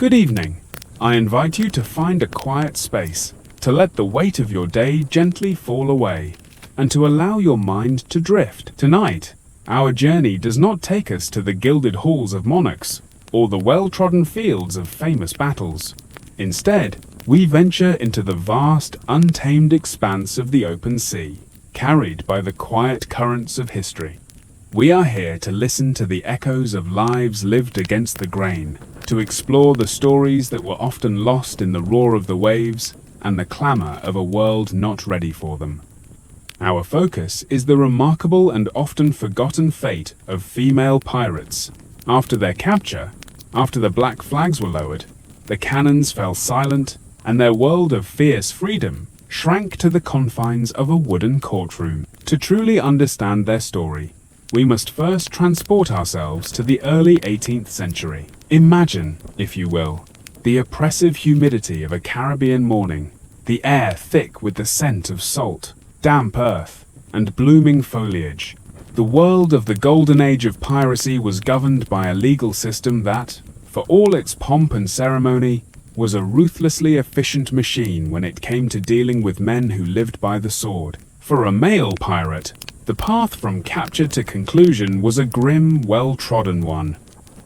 Good evening. I invite you to find a quiet space, to let the weight of your day gently fall away, and to allow your mind to drift. Tonight, our journey does not take us to the gilded halls of monarchs, or the well-trodden fields of famous battles. Instead, we venture into the vast, untamed expanse of the open sea, carried by the quiet currents of history. We are here to listen to the echoes of lives lived against the grain, to explore the stories that were often lost in the roar of the waves and the clamor of a world not ready for them. Our focus is the remarkable and often forgotten fate of female pirates. After their capture, after the black flags were lowered, the cannons fell silent, and their world of fierce freedom shrank to the confines of a wooden courtroom. To truly understand their story, we must first transport ourselves to the early 18th century. Imagine, if you will, the oppressive humidity of a Caribbean morning, the air thick with the scent of salt, damp earth, and blooming foliage. The world of the golden age of piracy was governed by a legal system that, for all its pomp and ceremony, was a ruthlessly efficient machine when it came to dealing with men who lived by the sword. For a male pirate, the path from capture to conclusion was a grim, well-trodden one.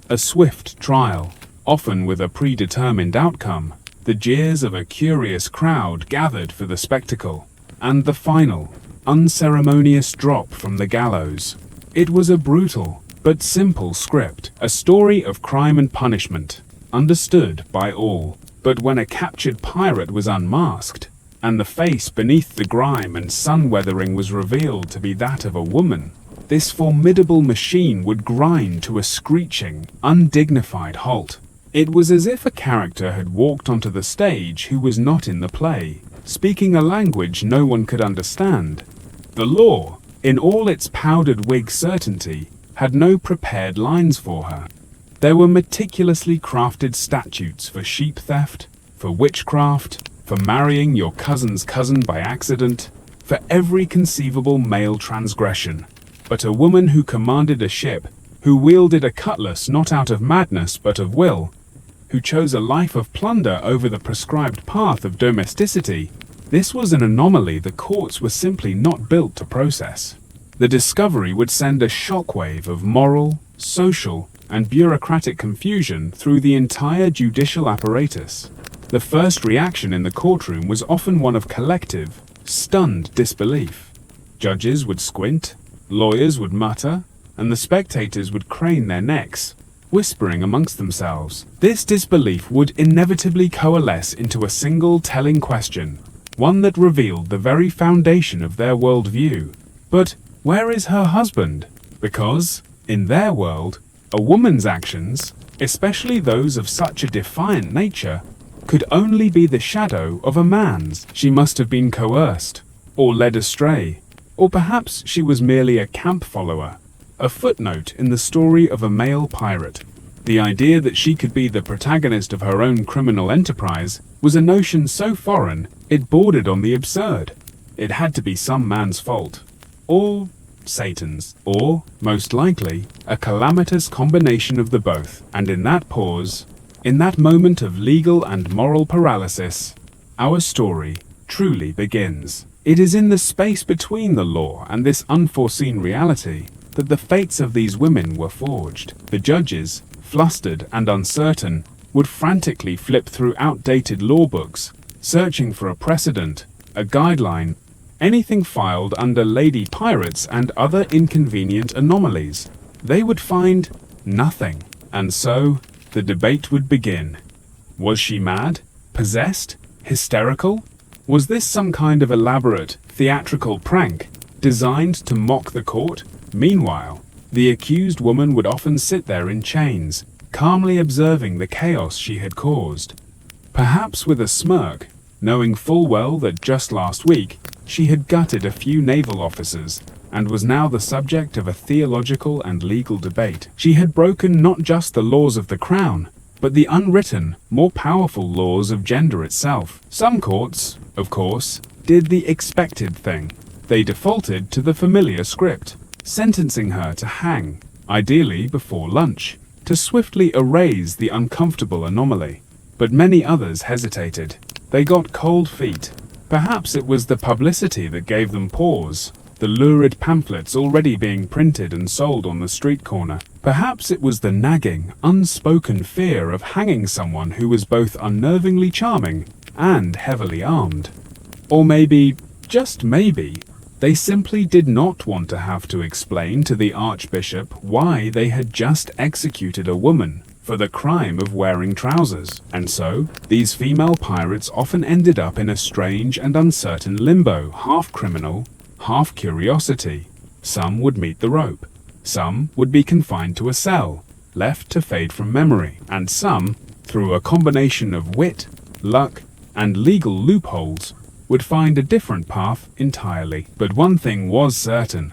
A swift trial, often with a predetermined outcome, the jeers of a curious crowd gathered for the spectacle, and the final, unceremonious drop from the gallows. It was a brutal, but simple script, a story of crime and punishment, understood by all. But when a captured pirate was unmasked, and the face beneath the grime and sun weathering was revealed to be that of a woman, this formidable machine would grind to a screeching, undignified halt. It was as if a character had walked onto the stage who was not in the play, speaking a language no one could understand. The law, in all its powdered wig certainty, had no prepared lines for her. There were meticulously crafted statutes for sheep theft, for witchcraft, for marrying your cousin's cousin by accident, for every conceivable male transgression. But a woman who commanded a ship, who wielded a cutlass not out of madness but of will, who chose a life of plunder over the prescribed path of domesticity, this was an anomaly the courts were simply not built to process. The discovery would send a shockwave of moral, social, and bureaucratic confusion through the entire judicial apparatus. The first reaction in the courtroom was often one of collective, stunned disbelief. Judges would squint, lawyers would mutter, and the spectators would crane their necks, whispering amongst themselves. This disbelief would inevitably coalesce into a single telling question, one that revealed the very foundation of their worldview. But where is her husband? Because, in their world, a woman's actions, especially those of such a defiant nature, could only be the shadow of a man's. She must have been coerced, or led astray, or perhaps she was merely a camp follower, a footnote in the story of a male pirate. The idea that she could be the protagonist of her own criminal enterprise was a notion so foreign it bordered on the absurd. It had to be some man's fault, or Satan's, or, most likely, a calamitous combination of the both. And in that pause, in that moment of legal and moral paralysis, our story truly begins. It is in the space between the law and this unforeseen reality that the fates of these women were forged. The judges, flustered and uncertain, would frantically flip through outdated law books, searching for a precedent, a guideline, anything filed under lady pirates and other inconvenient anomalies. They would find nothing, and so the debate would begin. Was she mad? Possessed? Hysterical? Was this some kind of elaborate, theatrical prank, designed to mock the court? Meanwhile, the accused woman would often sit there in chains, calmly observing the chaos she had caused. Perhaps with a smirk, knowing full well that just last week, she had gutted a few naval officers, and was now the subject of a theological and legal debate. She had broken not just the laws of the crown, but the unwritten, more powerful laws of gender itself. Some courts, of course, did the expected thing. They defaulted to the familiar script, sentencing her to hang, ideally before lunch, to swiftly erase the uncomfortable anomaly. but many others hesitated. They got cold feet. Perhaps it was the publicity that gave them pause, the lurid pamphlets already being printed and sold on the street corner. Perhaps it was the nagging, unspoken fear of hanging someone who was both unnervingly charming and heavily armed. Or maybe, just maybe, they simply did not want to have to explain to the Archbishop why they had just executed a woman for the crime of wearing trousers. And so, these female pirates often ended up in a strange and uncertain limbo, half criminal, half curiosity. Some would meet the rope. Some would be confined to a cell, left to fade from memory. And some, through a combination of wit, luck, and legal loopholes, would find a different path entirely. But one thing was certain.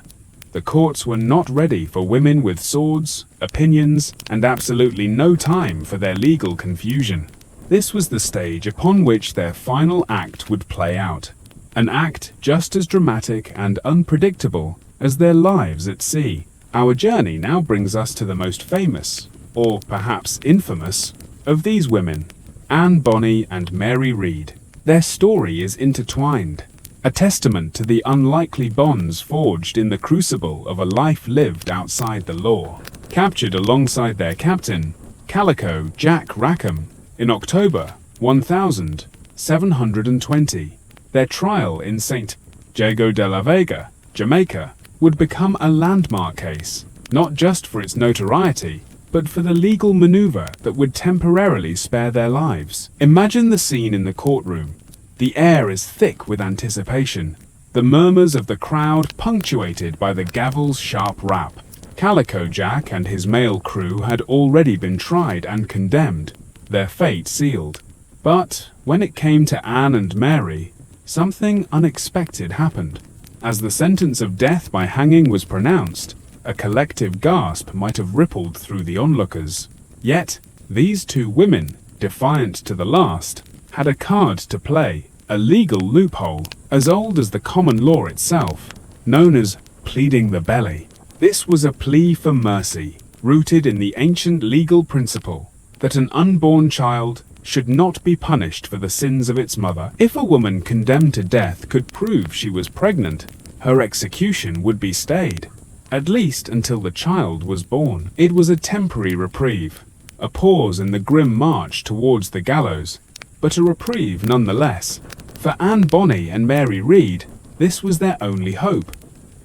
The courts were not ready for women with swords, opinions, and absolutely no time for their legal confusion. This was the stage upon which their final act would play out. An act just as dramatic and unpredictable as their lives at sea. Our journey now brings us to the most famous, or perhaps infamous, of these women, Anne Bonny and Mary Read. Their story is intertwined, a testament to the unlikely bonds forged in the crucible of a life lived outside the law. Captured alongside their captain, Calico Jack Rackham, in October 1720, their trial in St. Jago de la Vega, Jamaica, would become a landmark case, not just for its notoriety, but for the legal maneuver that would temporarily spare their lives. Imagine the scene in the courtroom. The air is thick with anticipation, the murmurs of the crowd punctuated by the gavel's sharp rap. Calico Jack and his male crew had already been tried and condemned, their fate sealed. But when it came to Anne and Mary, something unexpected happened. As the sentence of death by hanging was pronounced, a collective gasp might have rippled through the onlookers. Yet, these two women, defiant to the last, had a card to play, a legal loophole, as old as the common law itself, known as pleading the belly. This was a plea for mercy, rooted in the ancient legal principle that an unborn child should not be punished for the sins of its mother. If a woman condemned to death could prove she was pregnant, her execution would be stayed, at least until the child was born. It was a temporary reprieve, a pause in the grim march towards the gallows, but a reprieve nonetheless. For Anne Bonny and Mary Read, this was their only hope.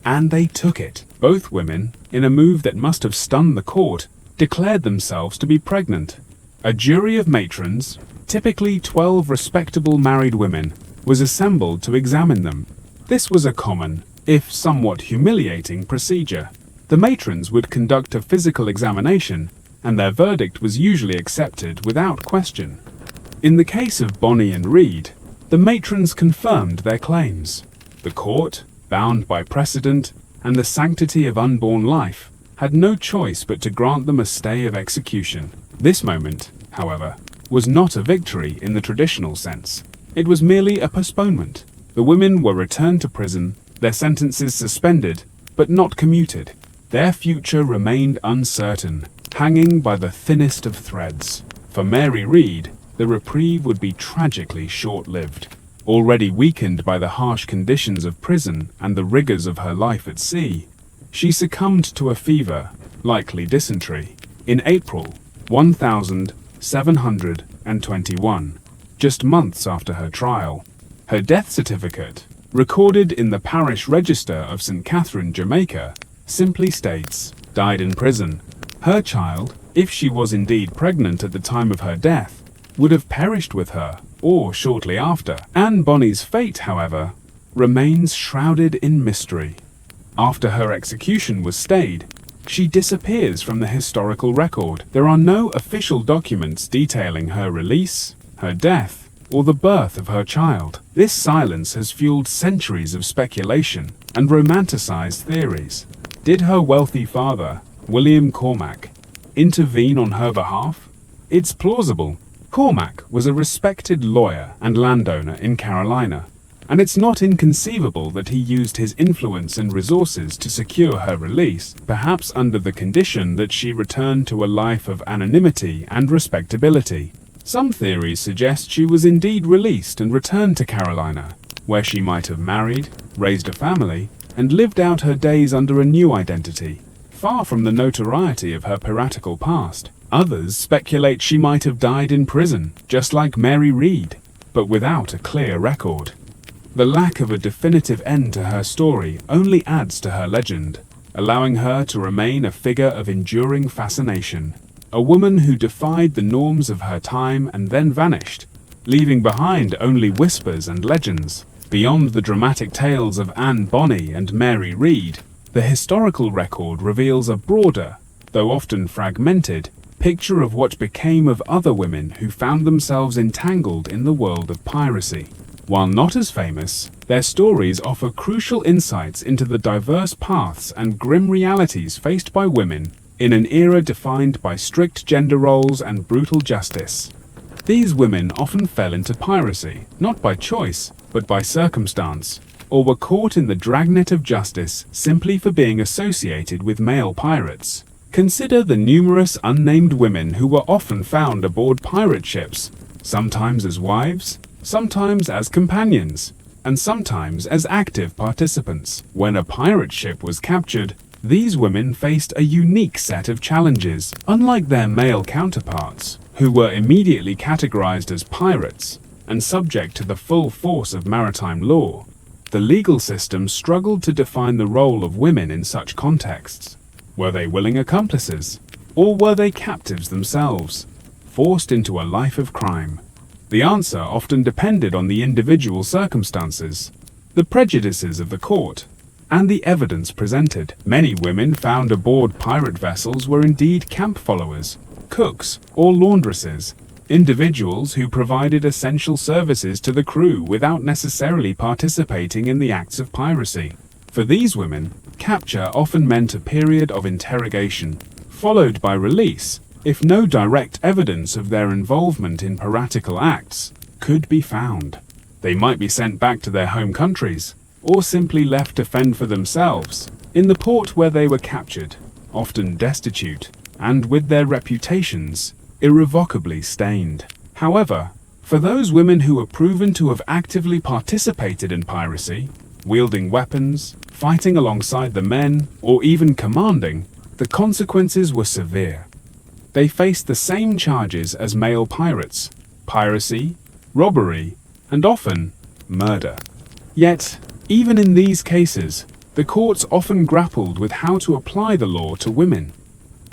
And they took it. Both women, in a move that must have stunned the court, declared themselves to be pregnant. A jury of matrons, typically 12 respectable married women, was assembled to examine them. This was a common, if somewhat humiliating, procedure. The matrons would conduct a physical examination, and their verdict was usually accepted without question. In the case of Bonny and Read, the matrons confirmed their claims. The court, bound by precedent and the sanctity of unborn life, had no choice but to grant them a stay of execution. This moment, however, was not a victory in the traditional sense. It was merely a postponement. The women were returned to prison, their sentences suspended, but not commuted. Their future remained uncertain, hanging by the thinnest of threads. For Mary Read, the reprieve would be tragically short-lived. Already weakened by the harsh conditions of prison and the rigors of her life at sea, she succumbed to a fever, likely dysentery, in April 1721, just months after her trial. Her death certificate, recorded in the parish register of St. Catherine, Jamaica, simply states, died in prison. Her child, if she was indeed pregnant at the time of her death, would have perished with her, or shortly after. Anne Bonny's fate, however, remains shrouded in mystery. After her execution was stayed, she disappears from the historical record. There are no official documents detailing her release, her death, or the birth of her child. This silence has fueled centuries of speculation and romanticized theories. Did her wealthy father, William Cormac, intervene on her behalf? It's plausible. Cormac was a respected lawyer and landowner in Carolina, and it's not inconceivable that he used his influence and resources to secure her release, perhaps under the condition that she return to a life of anonymity and respectability. Some theories suggest she was indeed released and returned to Carolina, where she might have married, raised a family, and lived out her days under a new identity, far from the notoriety of her piratical past. Others speculate she might have died in prison, just like Mary Read, but without a clear record. The lack of a definitive end to her story only adds to her legend, allowing her to remain a figure of enduring fascination. A woman who defied the norms of her time and then vanished, leaving behind only whispers and legends. Beyond the dramatic tales of Anne Bonny and Mary Read, the historical record reveals a broader, though often fragmented, picture of what became of other women who found themselves entangled in the world of piracy. While not as famous, their stories offer crucial insights into the diverse paths and grim realities faced by women in an era defined by strict gender roles and brutal justice. These women often fell into piracy, not by choice, but by circumstance, or were caught in the dragnet of justice simply for being associated with male pirates. Consider the numerous unnamed women who were often found aboard pirate ships, sometimes as wives, sometimes as companions, and sometimes as active participants. When a pirate ship was captured, these women faced a unique set of challenges. Unlike their male counterparts, who were immediately categorized as pirates and subject to the full force of maritime law, the legal system struggled to define the role of women in such contexts. Were they willing accomplices, or were they captives themselves, forced into a life of crime? The answer often depended on the individual circumstances, the prejudices of the court, and the evidence presented. Many women found aboard pirate vessels were indeed camp followers, cooks, or laundresses, individuals who provided essential services to the crew without necessarily participating in the acts of piracy. For these women, capture often meant a period of interrogation, followed by release, if no direct evidence of their involvement in piratical acts could be found. They might be sent back to their home countries, or simply left to fend for themselves in the port where they were captured, often destitute, and with their reputations irrevocably stained. However, for those women who were proven to have actively participated in piracy, wielding weapons, fighting alongside the men, or even commanding, the consequences were severe. They faced the same charges as male pirates: piracy, robbery, and often murder. Yet, even in these cases, the courts often grappled with how to apply the law to women.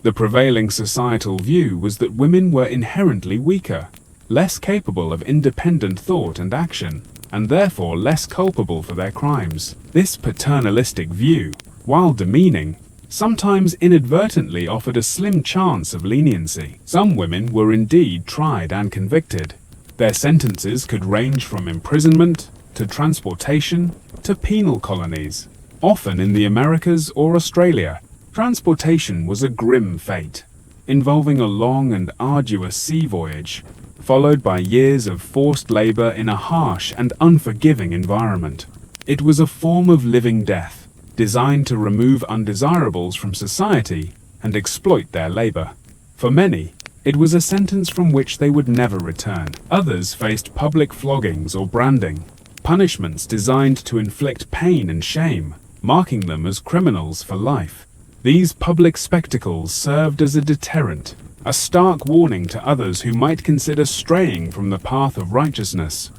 The prevailing societal view was that women were inherently weaker, less capable of independent thought and action, and therefore less culpable for their crimes. This paternalistic view, while demeaning, sometimes inadvertently offered a slim chance of leniency. Some women were indeed tried and convicted. Their sentences could range from imprisonment to transportation to penal colonies. Often in the Americas or Australia, transportation was a grim fate, involving a long and arduous sea voyage, followed by years of forced labor in a harsh and unforgiving environment. It was a form of living death, designed to remove undesirables from society and exploit their labor. For many, it was a sentence from which they would never return. Others faced public floggings or branding, punishments designed to inflict pain and shame, marking them as criminals for life. These public spectacles served as a deterrent, a stark warning to others who might consider straying from the path of righteousness.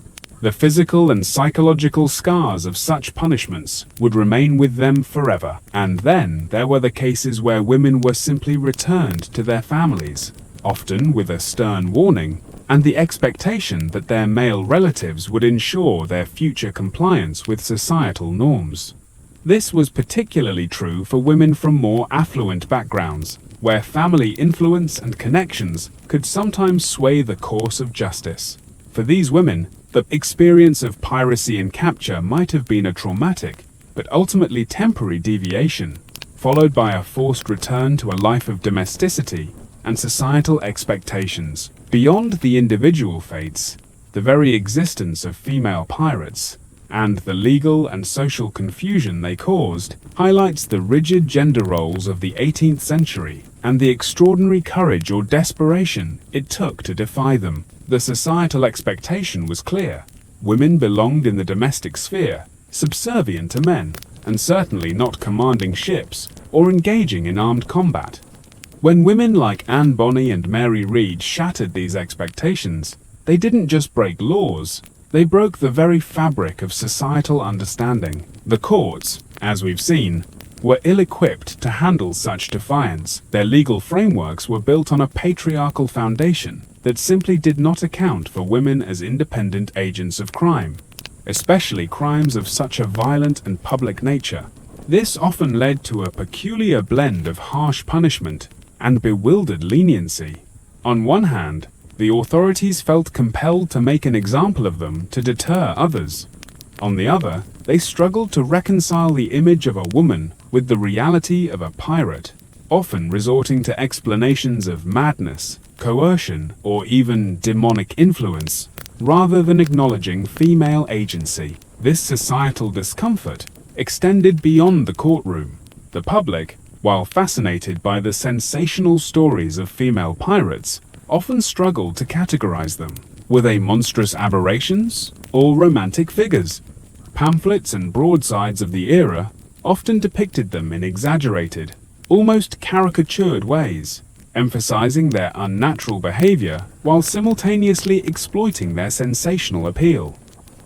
The physical and psychological scars of such punishments would remain with them forever. And then there were the cases where women were simply returned to their families, often with a stern warning, and the expectation that their male relatives would ensure their future compliance with societal norms. This was particularly true for women from more affluent backgrounds, where family influence and connections could sometimes sway the course of justice. For these women, the experience of piracy and capture might have been a traumatic, but ultimately temporary deviation, followed by a forced return to a life of domesticity and societal expectations. Beyond the individual fates, the very existence of female pirates, and the legal and social confusion they caused, highlights the rigid gender roles of the 18th century and the extraordinary courage or desperation it took to defy them. The societal expectation was clear. Women belonged in the domestic sphere, subservient to men, and certainly not commanding ships or engaging in armed combat. When women like Anne Bonny and Mary Read shattered these expectations, they didn't just break laws, they broke the very fabric of societal understanding. The courts, as we've seen, were ill-equipped to handle such defiance. Their legal frameworks were built on a patriarchal foundation that simply did not account for women as independent agents of crime, especially crimes of such a violent and public nature. This often led to a peculiar blend of harsh punishment and bewildered leniency. On one hand, the authorities felt compelled to make an example of them to deter others. On the other, they struggled to reconcile the image of a woman with the reality of a pirate, often resorting to explanations of madness, coercion, or even demonic influence, rather than acknowledging female agency. This societal discomfort extended beyond the courtroom. The public, while fascinated by the sensational stories of female pirates, often struggled to categorize them. Were they monstrous aberrations or romantic figures? Pamphlets and broadsides of the era often depicted them in exaggerated, almost caricatured ways, emphasizing their unnatural behavior while simultaneously exploiting their sensational appeal.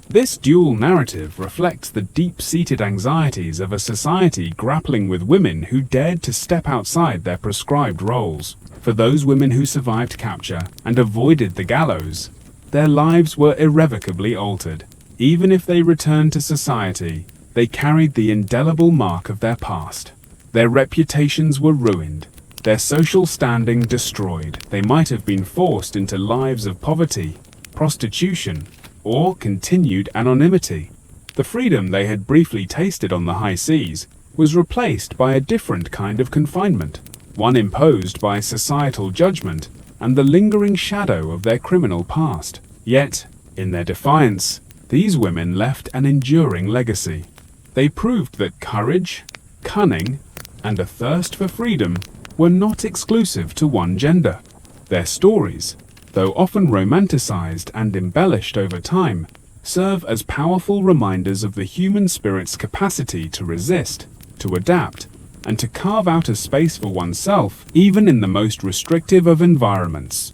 This dual narrative reflects the deep-seated anxieties of a society grappling with women who dared to step outside their prescribed roles. For those women who survived capture and avoided the gallows, their lives were irrevocably altered. Even if they returned to society, they carried the indelible mark of their past. Their reputations were ruined, their social standing destroyed. They might have been forced into lives of poverty, prostitution, or continued anonymity. The freedom they had briefly tasted on the high seas was replaced by a different kind of confinement, one imposed by societal judgment and the lingering shadow of their criminal past. Yet, in their defiance, these women left an enduring legacy. They proved that courage, cunning, and a thirst for freedom were not exclusive to one gender. Their stories, though often romanticized and embellished over time, serve as powerful reminders of the human spirit's capacity to resist, to adapt, and to carve out a space for oneself, even in the most restrictive of environments.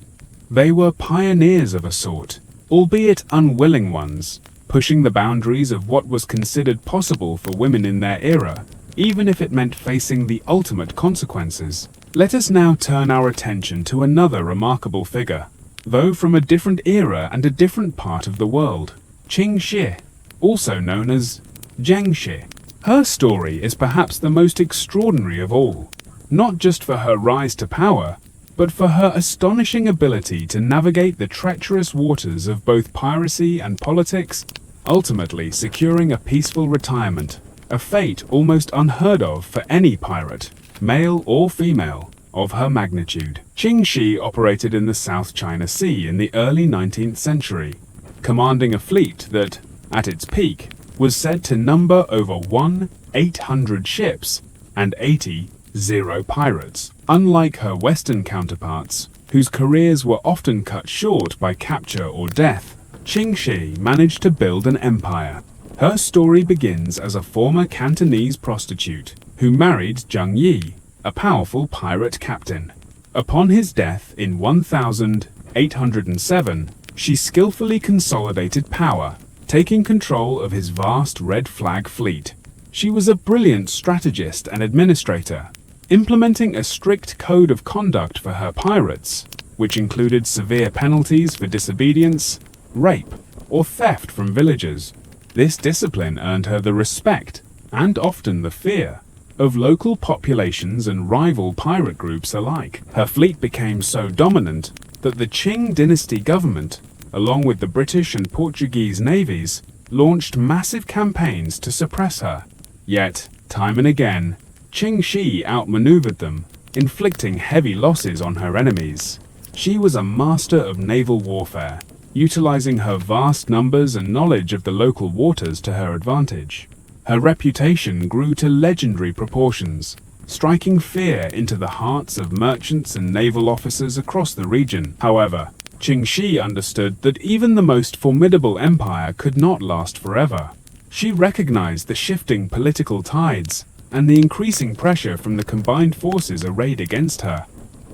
They were pioneers of a sort, albeit unwilling ones, pushing the boundaries of what was considered possible for women in their era, even if it meant facing the ultimate consequences. Let us now turn our attention to another remarkable figure, though from a different era and a different part of the world, Qing Shi, also known as Zheng Shi. Her story is perhaps the most extraordinary of all, not just for her rise to power, but for her astonishing ability to navigate the treacherous waters of both piracy and politics, ultimately securing a peaceful retirement, a fate almost unheard of for any pirate, male or female, of her magnitude. Qing Shi operated in the South China Sea in the early 19th century, commanding a fleet that, at its peak, was said to number over 1,800 ships and 80 pirates. Unlike her Western counterparts, whose careers were often cut short by capture or death, Qing Shi managed to build an empire. Her story begins as a former Cantonese prostitute who married Zheng Yi, a powerful pirate captain. Upon his death in 1807, she skillfully consolidated power, taking control of his vast Red Flag fleet. She was a brilliant strategist and administrator, implementing a strict code of conduct for her pirates, which included severe penalties for disobedience, rape, or theft from villagers. This discipline earned her the respect, and often the fear, of local populations and rival pirate groups alike. Her fleet became so dominant that the Qing dynasty government, along with the British and Portuguese navies, launched massive campaigns to suppress her. Yet, time and again, Qing Shi outmaneuvered them, inflicting heavy losses on her enemies. She was a master of naval warfare, utilizing her vast numbers and knowledge of the local waters to her advantage. Her reputation grew to legendary proportions, striking fear into the hearts of merchants and naval officers across the region. However, Qingxi understood that even the most formidable empire could not last forever. She recognized the shifting political tides and the increasing pressure from the combined forces arrayed against her.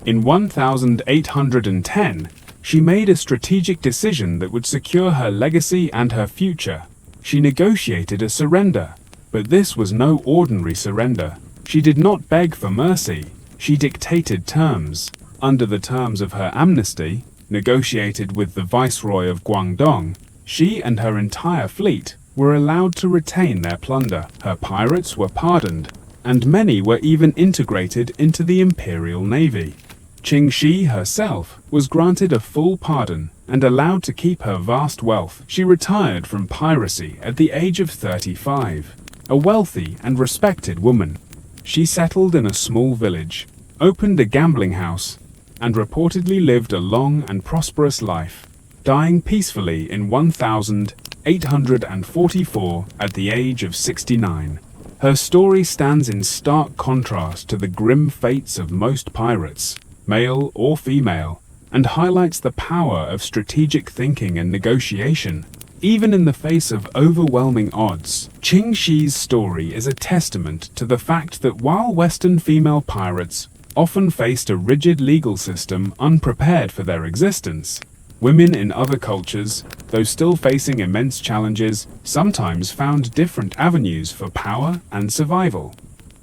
In 1810, she made a strategic decision that would secure her legacy and her future. She negotiated a surrender, but this was no ordinary surrender. She did not beg for mercy. She dictated terms. Under the terms of her amnesty, negotiated with the Viceroy of Guangdong, she and her entire fleet were allowed to retain their plunder. Her pirates were pardoned, and many were even integrated into the imperial navy. Qingxi herself was granted a full pardon and allowed to keep her vast wealth. She retired from piracy at the age of 35, a wealthy and respected woman. She settled in a small village, opened a gambling house, and reportedly lived a long and prosperous life, dying peacefully in 1844 at the age of 69. Her story stands in stark contrast to the grim fates of most pirates, male or female, and highlights the power of strategic thinking and negotiation, even in the face of overwhelming odds. Qingxi's story is a testament to the fact that while Western female pirates often faced a rigid legal system unprepared for their existence, women in other cultures, though still facing immense challenges, sometimes found different avenues for power and survival.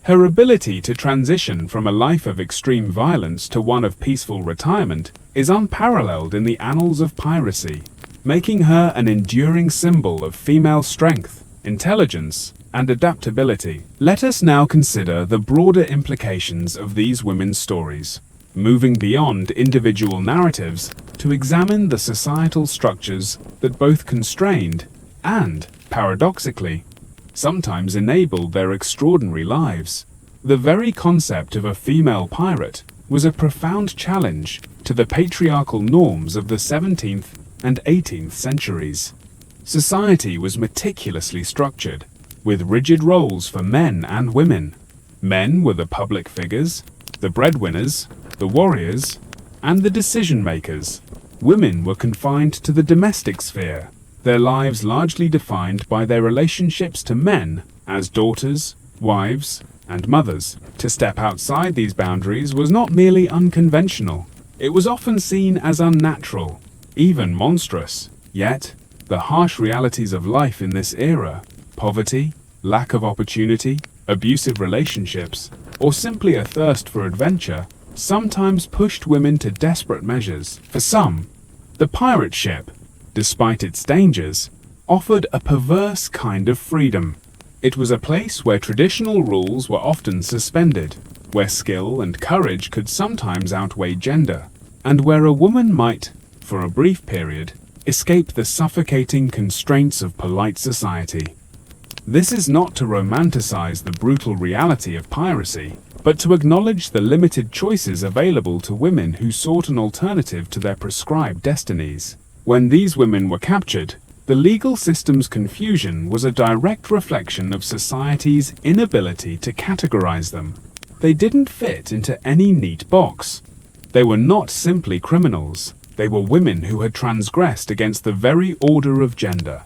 Her ability to transition from a life of extreme violence to one of peaceful retirement is unparalleled in the annals of piracy, making her an enduring symbol of female strength, intelligence, and adaptability. Let us now consider the broader implications of these women's stories, moving beyond individual narratives to examine the societal structures that both constrained and, paradoxically, sometimes enabled their extraordinary lives. The very concept of a female pirate was a profound challenge to the patriarchal norms of the 17th and 18th centuries. Society was meticulously structured, with rigid roles for men and women. Men were the public figures, the breadwinners, the warriors, and the decision-makers. Women were confined to the domestic sphere, their lives largely defined by their relationships to men as daughters, wives, and mothers. To step outside these boundaries was not merely unconventional, it was often seen as unnatural, even monstrous. Yet, the harsh realities of life in this era, poverty, lack of opportunity, abusive relationships, or simply a thirst for adventure, sometimes pushed women to desperate measures. For some, the pirate ship, despite its dangers, offered a perverse kind of freedom. It was a place where traditional rules were often suspended, where skill and courage could sometimes outweigh gender, and where a woman might, for a brief period, escape the suffocating constraints of polite society. This is not to romanticize the brutal reality of piracy, but to acknowledge the limited choices available to women who sought an alternative to their prescribed destinies. When these women were captured, the legal system's confusion was a direct reflection of society's inability to categorize them. They didn't fit into any neat box. They were not simply criminals. They were women who had transgressed against the very order of gender.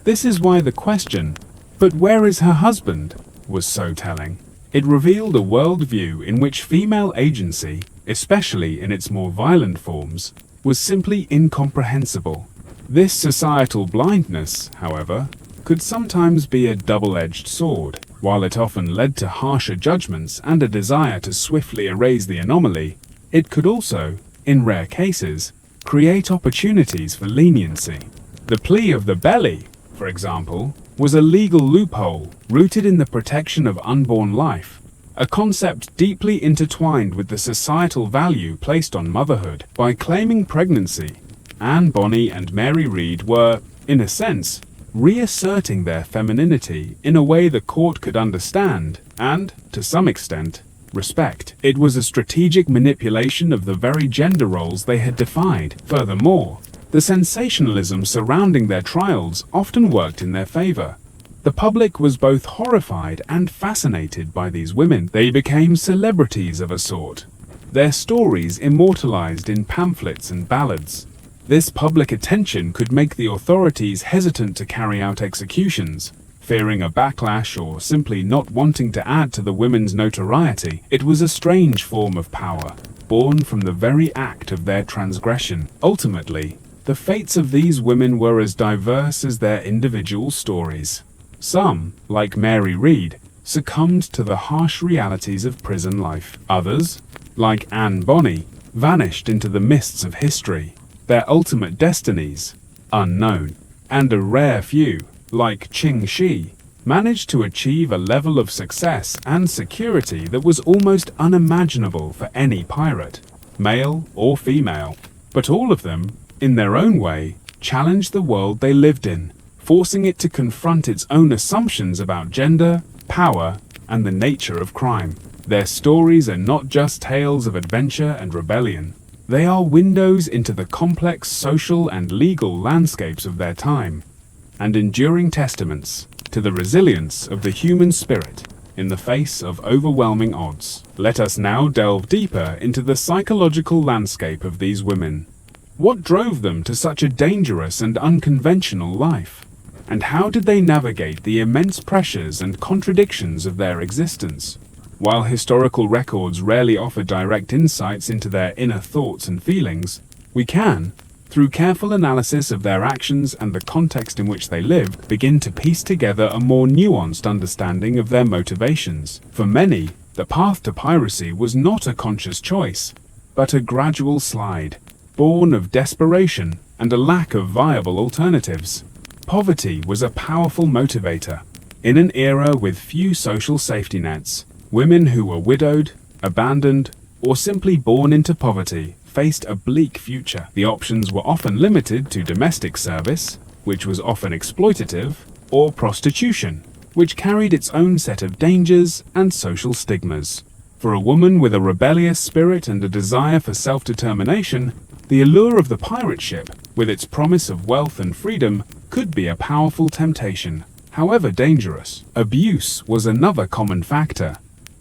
This is why the question, "But where is her husband?" was so telling. It revealed a worldview in which female agency, especially in its more violent forms, was simply incomprehensible. This societal blindness, however, could sometimes be a double-edged sword. While it often led to harsher judgments and a desire to swiftly erase the anomaly, it could also, in rare cases, create opportunities for leniency. The plea of the belly, for example, was a legal loophole rooted in the protection of unborn life, a concept deeply intertwined with the societal value placed on motherhood. By claiming pregnancy, Anne Bonny and Mary Read were, in a sense, reasserting their femininity in a way the court could understand and, to some extent, respect. It was a strategic manipulation of the very gender roles they had defied. Furthermore, the sensationalism surrounding their trials often worked in their favor. The public was both horrified and fascinated by these women. They became celebrities of a sort, their stories immortalized in pamphlets and ballads. This public attention could make the authorities hesitant to carry out executions, fearing a backlash or simply not wanting to add to the women's notoriety. It was a strange form of power, born from the very act of their transgression. Ultimately, the fates of these women were as diverse as their individual stories. Some, like Mary Read, succumbed to the harsh realities of prison life. Others, like Anne Bonny, vanished into the mists of history, their ultimate destinies unknown. And a rare few, like Qing Shi, managed to achieve a level of success and security that was almost unimaginable for any pirate, male or female. But all of them, in their own way, challenged the world they lived in, forcing it to confront its own assumptions about gender, power, and the nature of crime. Their stories are not just tales of adventure and rebellion. They are windows into the complex social and legal landscapes of their time, and enduring testaments to the resilience of the human spirit in the face of overwhelming odds. Let us now delve deeper into the psychological landscape of these women. What drove them to such a dangerous and unconventional life? And how did they navigate the immense pressures and contradictions of their existence? While historical records rarely offer direct insights into their inner thoughts and feelings, we can, through careful analysis of their actions and the context in which they lived, begin to piece together a more nuanced understanding of their motivations. For many, the path to piracy was not a conscious choice, but a gradual slide, born of desperation and a lack of viable alternatives. Poverty was a powerful motivator. In an era with few social safety nets, women who were widowed, abandoned, or simply born into poverty faced a bleak future. The options were often limited to domestic service, which was often exploitative, or prostitution, which carried its own set of dangers and social stigmas. For a woman with a rebellious spirit and a desire for self-determination, the allure of the pirate ship, with its promise of wealth and freedom, could be a powerful temptation, however dangerous. Abuse was another common factor.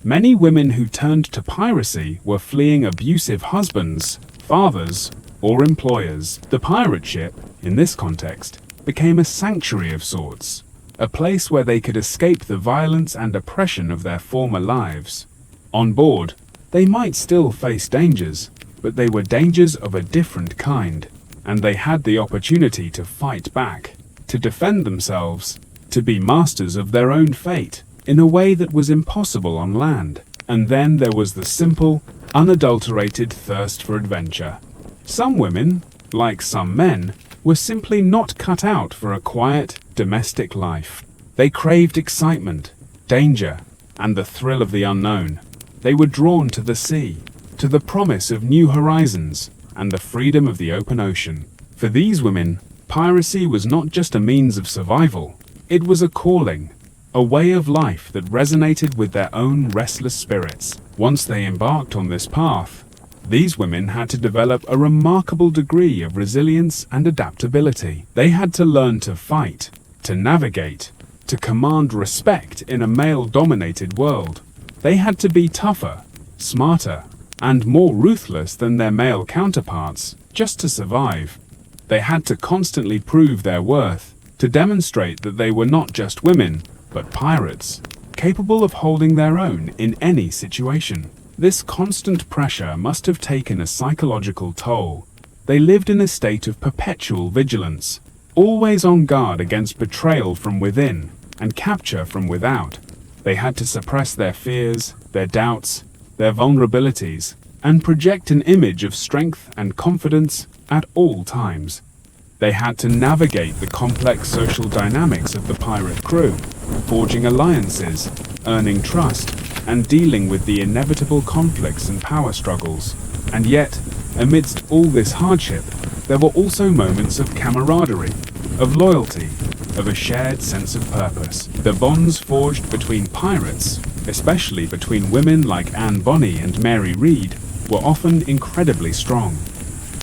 Many women who turned to piracy were fleeing abusive husbands, fathers, or employers. The pirate ship, in this context, became a sanctuary of sorts, a place where they could escape the violence and oppression of their former lives. On board, they might still face dangers, but they were dangers of a different kind, and they had the opportunity to fight back, to defend themselves, to be masters of their own fate, in a way that was impossible on land. And then there was the simple, unadulterated thirst for adventure. Some women, like some men, were simply not cut out for a quiet, domestic life. They craved excitement, danger, and the thrill of the unknown. They were drawn to the sea, to the promise of new horizons, and the freedom of the open ocean. For these women, piracy was not just a means of survival, it was a calling, a way of life that resonated with their own restless spirits. Once they embarked on this path, these women had to develop a remarkable degree of resilience and adaptability. They had to learn to fight, to navigate, to command respect in a male-dominated world. They had to be tougher, smarter, and more ruthless than their male counterparts, just to survive. They had to constantly prove their worth, to demonstrate that they were not just women, but pirates, capable of holding their own in any situation. This constant pressure must have taken a psychological toll. They lived in a state of perpetual vigilance, always on guard against betrayal from within and capture from without. They had to suppress their fears, their doubts, their vulnerabilities, and project an image of strength and confidence at all times. They had to navigate the complex social dynamics of the pirate crew, forging alliances, earning trust, and dealing with the inevitable conflicts and power struggles. And yet, amidst all this hardship, there were also moments of camaraderie, of loyalty, of a shared sense of purpose. The bonds forged between pirates, especially between women like Anne Bonny and Mary Read, were often incredibly strong.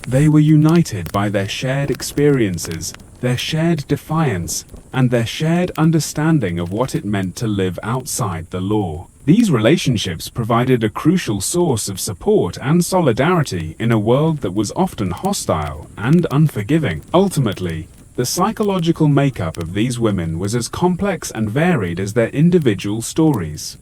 They were united by their shared experiences, their shared defiance, and their shared understanding of what it meant to live outside the law. These relationships provided a crucial source of support and solidarity in a world that was often hostile and unforgiving. Ultimately, the psychological makeup of these women was as complex and varied as their individual stories.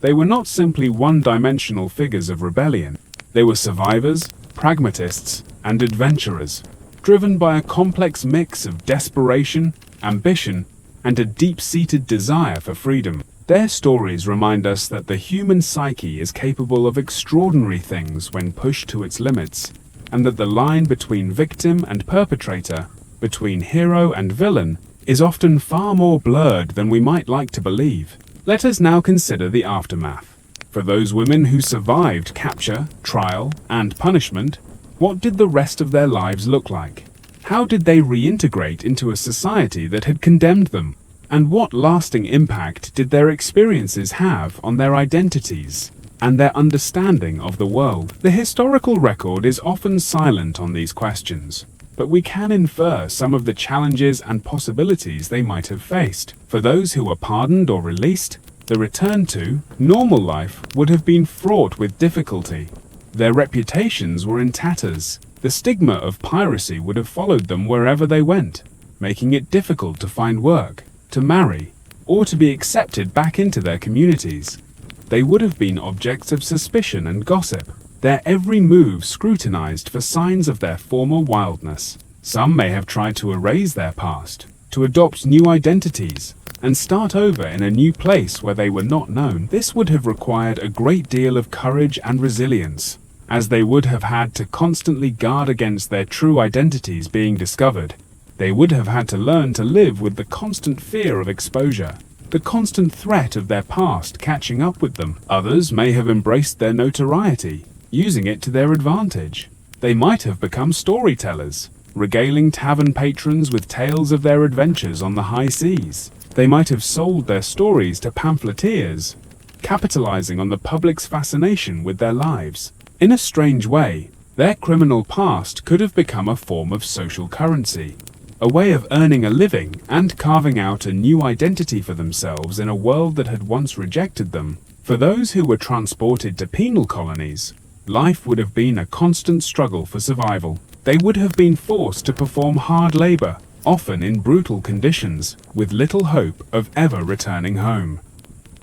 They were not simply one-dimensional figures of rebellion. They were survivors, pragmatists, and adventurers, driven by a complex mix of desperation, ambition, and a deep-seated desire for freedom. Their stories remind us that the human psyche is capable of extraordinary things when pushed to its limits, and that the line between victim and perpetrator, between hero and villain, is often far more blurred than we might like to believe. Let us now consider the aftermath. For those women who survived capture, trial, and punishment, what did the rest of their lives look like? How did they reintegrate into a society that had condemned them? And what lasting impact did their experiences have on their identities and their understanding of the world? The historical record is often silent on these questions, but we can infer some of the challenges and possibilities they might have faced. For those who were pardoned or released, the return to normal life would have been fraught with difficulty. Their reputations were in tatters. The stigma of piracy would have followed them wherever they went, making it difficult to find work, to marry, or to be accepted back into their communities. They would have been objects of suspicion and gossip, their every move scrutinized for signs of their former wildness. Some may have tried to erase their past, to adopt new identities, and start over in a new place where they were not known. This would have required a great deal of courage and resilience, as they would have had to constantly guard against their true identities being discovered. They would have had to learn to live with the constant fear of exposure, the constant threat of their past catching up with them. Others may have embraced their notoriety, using it to their advantage. They might have become storytellers, regaling tavern patrons with tales of their adventures on the high seas. They might have sold their stories to pamphleteers, capitalizing on the public's fascination with their lives. In a strange way, their criminal past could have become a form of social currency, a way of earning a living and carving out a new identity for themselves in a world that had once rejected them. For those who were transported to penal colonies, life would have been a constant struggle for survival. They would have been forced to perform hard labor, often in brutal conditions, with little hope of ever returning home.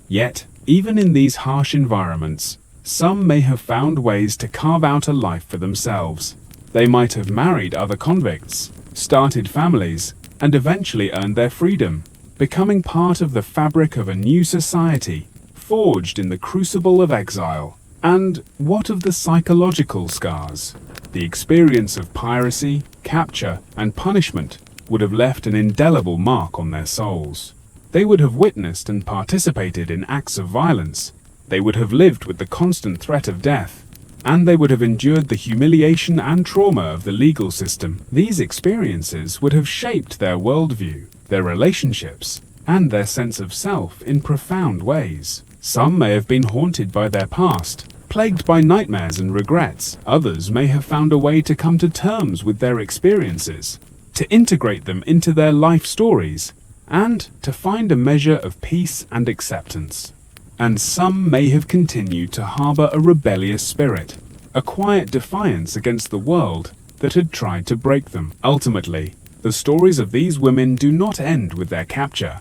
Yet, even in these harsh environments, some may have found ways to carve out a life for themselves. They might have married other convicts, started families, and eventually earned their freedom, becoming part of the fabric of a new society, forged in the crucible of exile. And what of the psychological scars? The experience of piracy, capture, and punishment would have left an indelible mark on their souls. They would have witnessed and participated in acts of violence. They would have lived with the constant threat of death, and they would have endured the humiliation and trauma of the legal system. These experiences would have shaped their worldview, their relationships, and their sense of self in profound ways. Some may have been haunted by their past, plagued by nightmares and regrets. Others may have found a way to come to terms with their experiences, to integrate them into their life stories, and to find a measure of peace and acceptance. And some may have continued to harbor a rebellious spirit, a quiet defiance against the world that had tried to break them. Ultimately, the stories of these women do not end with their capture.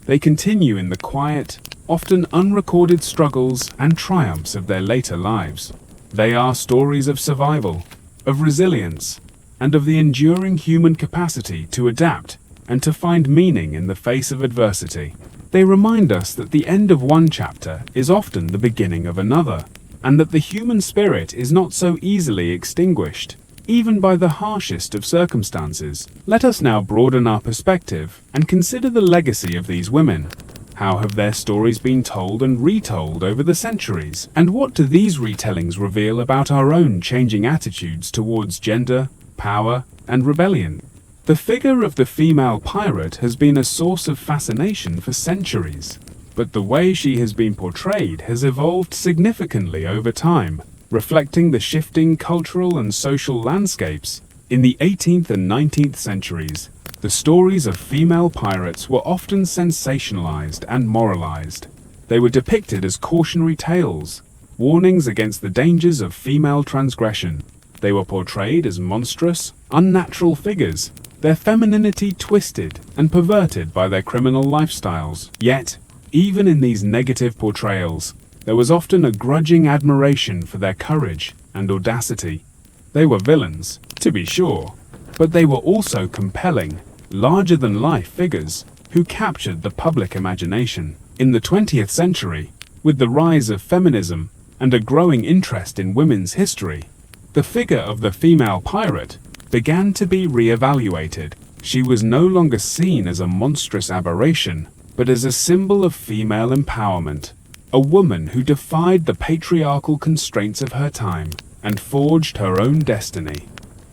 They continue in the quiet, often unrecorded struggles and triumphs of their later lives. They are stories of survival, of resilience, and of the enduring human capacity to adapt and to find meaning in the face of adversity. They remind us that the end of one chapter is often the beginning of another, and that the human spirit is not so easily extinguished, even by the harshest of circumstances. Let us now broaden our perspective and consider the legacy of these women. How have their stories been told and retold over the centuries? And what do these retellings reveal about our own changing attitudes towards gender, power, and rebellion? The figure of the female pirate has been a source of fascination for centuries, but the way she has been portrayed has evolved significantly over time, reflecting the shifting cultural and social landscapes. In the 18th and 19th centuries, the stories of female pirates were often sensationalized and moralized. They were depicted as cautionary tales, warnings against the dangers of female transgression. They were portrayed as monstrous, unnatural figures, their femininity twisted and perverted by their criminal lifestyles. Yet, even in these negative portrayals, there was often a grudging admiration for their courage and audacity. They were villains, to be sure, but they were also compelling, larger-than-life figures who captured the public imagination. In the 20th century, with the rise of feminism and a growing interest in women's history, the figure of the female pirate began to be re-evaluated. She was no longer seen as a monstrous aberration, but as a symbol of female empowerment, a woman who defied the patriarchal constraints of her time and forged her own destiny.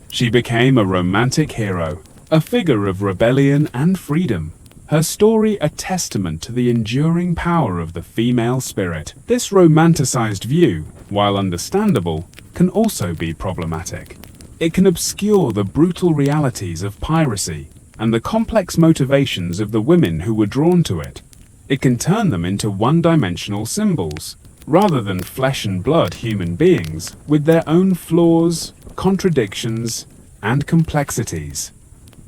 She became a romantic hero, a figure of rebellion and freedom, her story a testament to the enduring power of the female spirit. This romanticized view, while understandable, can also be problematic. It can obscure the brutal realities of piracy and the complex motivations of the women who were drawn to it. It can turn them into one-dimensional symbols, rather than flesh and blood human beings with their own flaws, contradictions, and complexities.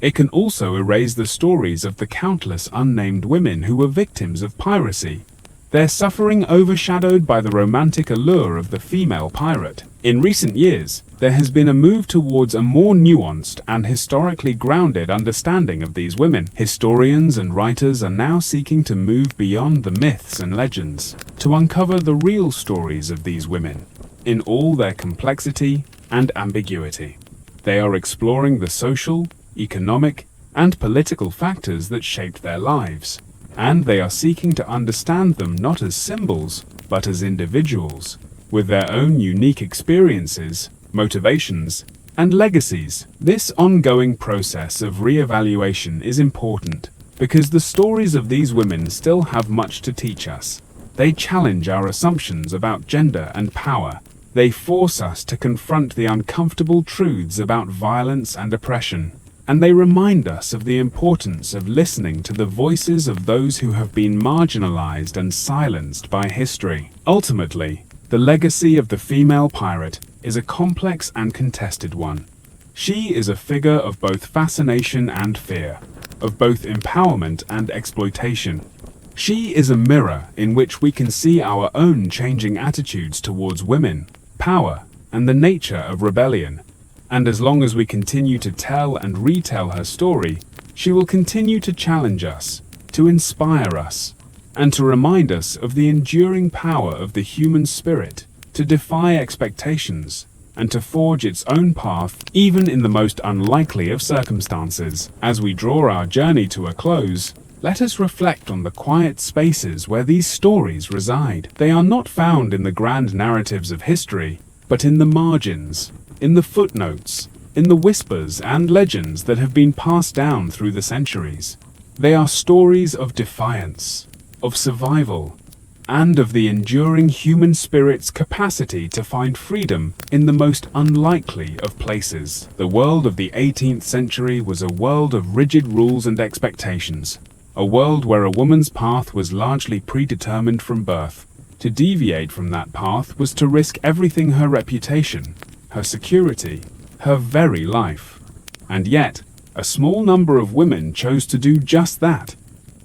It can also erase the stories of the countless unnamed women who were victims of piracy, their suffering overshadowed by the romantic allure of the female pirate. In recent years, there has been a move towards a more nuanced and historically grounded understanding of these women. Historians and writers are now seeking to move beyond the myths and legends, to uncover the real stories of these women, in all their complexity and ambiguity. They are exploring the social, economic, and political factors that shaped their lives, and they are seeking to understand them not as symbols, but as individuals, with their own unique experiences, motivations, and legacies. This ongoing process of re-evaluation is important because the stories of these women still have much to teach us. They challenge our assumptions about gender and power. They force us to confront the uncomfortable truths about violence and oppression. And they remind us of the importance of listening to the voices of those who have been marginalized and silenced by history. Ultimately, the legacy of the female pirate is a complex and contested one. She is a figure of both fascination and fear, of both empowerment and exploitation. She is a mirror in which we can see our own changing attitudes towards women, power, and the nature of rebellion. And as long as we continue to tell and retell her story, she will continue to challenge us, to inspire us, and to remind us of the enduring power of the human spirit, to defy expectations, and to forge its own path, even in the most unlikely of circumstances. As we draw our journey to a close, let us reflect on the quiet spaces where these stories reside. They are not found in the grand narratives of history, but in the margins, in the footnotes, in the whispers and legends that have been passed down through the centuries. They are stories of defiance, of survival, and of the enduring human spirit's capacity to find freedom in the most unlikely of places. The world of the 18th century was a world of rigid rules and expectations, a world where a woman's path was largely predetermined from birth. To deviate from that path was to risk everything: her reputation, her security, her very life. And yet, a small number of women chose to do just that.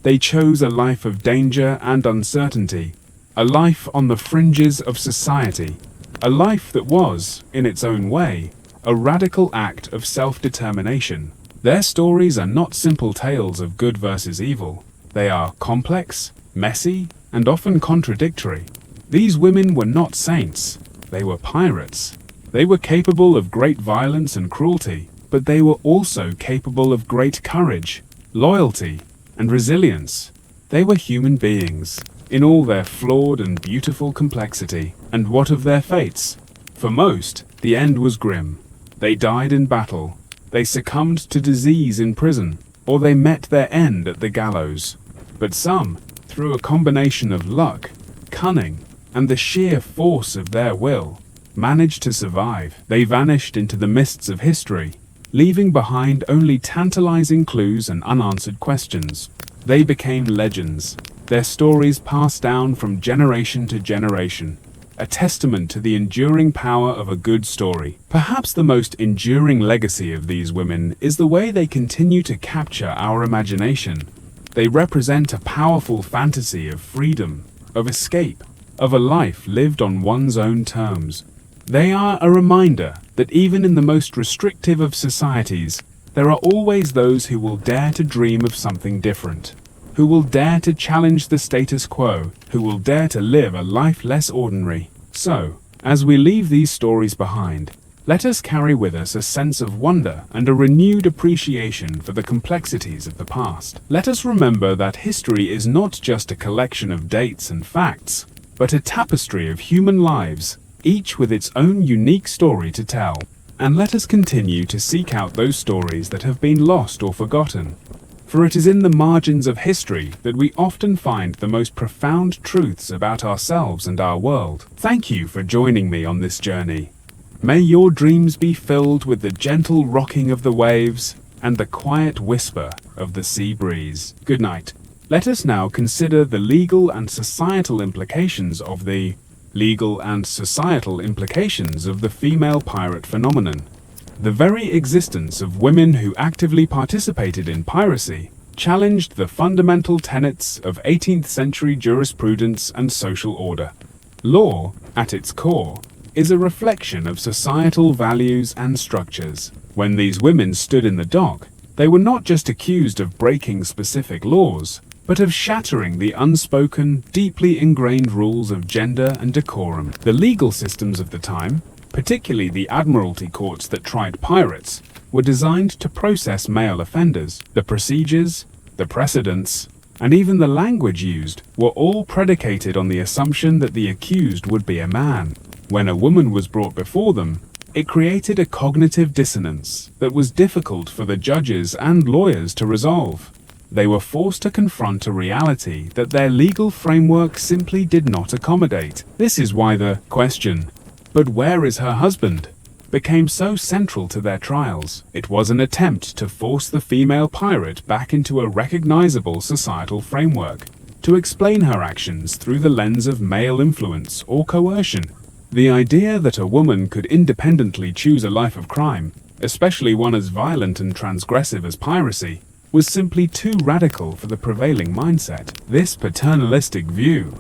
They chose a life of danger and uncertainty, a life on the fringes of society, a life that was, in its own way, a radical act of self-determination. Their stories are not simple tales of good versus evil. They are complex, messy, and often contradictory. These women were not saints. They were pirates. They were capable of great violence and cruelty, but they were also capable of great courage, loyalty, and resilience. They were human beings, in all their flawed and beautiful complexity. And what of their fates? For most, the end was grim. They died in battle, they succumbed to disease in prison, or they met their end at the gallows. But some, through a combination of luck, cunning, and the sheer force of their will, managed to survive. They vanished into the mists of history, leaving behind only tantalizing clues and unanswered questions. They became legends, their stories passed down from generation to generation, a testament to the enduring power of a good story. Perhaps the most enduring legacy of these women is the way they continue to capture our imagination. They represent a powerful fantasy of freedom, of escape, of a life lived on one's own terms. They are a reminder that even in the most restrictive of societies, there are always those who will dare to dream of something different, who will dare to challenge the status quo, who will dare to live a life less ordinary. So, as we leave these stories behind, let us carry with us a sense of wonder and a renewed appreciation for the complexities of the past. Let us remember that history is not just a collection of dates and facts, but a tapestry of human lives, each with its own unique story to tell. And let us continue to seek out those stories that have been lost or forgotten. For it is in the margins of history that we often find the most profound truths about ourselves and our world. Thank you for joining me on this journey. May your dreams be filled with the gentle rocking of the waves and the quiet whisper of the sea breeze. Good night. Let us now consider the legal and societal implications of the female pirate phenomenon. The very existence of women who actively participated in piracy challenged the fundamental tenets of 18th century jurisprudence and social order. Law, at its core, is a reflection of societal values and structures. When these women stood in the dock, they were not just accused of breaking specific laws, but of shattering the unspoken, deeply ingrained rules of gender and decorum. The legal systems of the time, particularly the admiralty courts that tried pirates, were designed to process male offenders. The procedures, the precedents, and even the language used were all predicated on the assumption that the accused would be a man. When a woman was brought before them, it created a cognitive dissonance that was difficult for the judges and lawyers to resolve. They were forced to confront a reality that their legal framework simply did not accommodate. This is why the question, "But where is her husband?" became so central to their trials. It was an attempt to force the female pirate back into a recognizable societal framework, to explain her actions through the lens of male influence or coercion. The idea that a woman could independently choose a life of crime, especially one as violent and transgressive as piracy, was simply too radical for the prevailing mindset. This paternalistic view,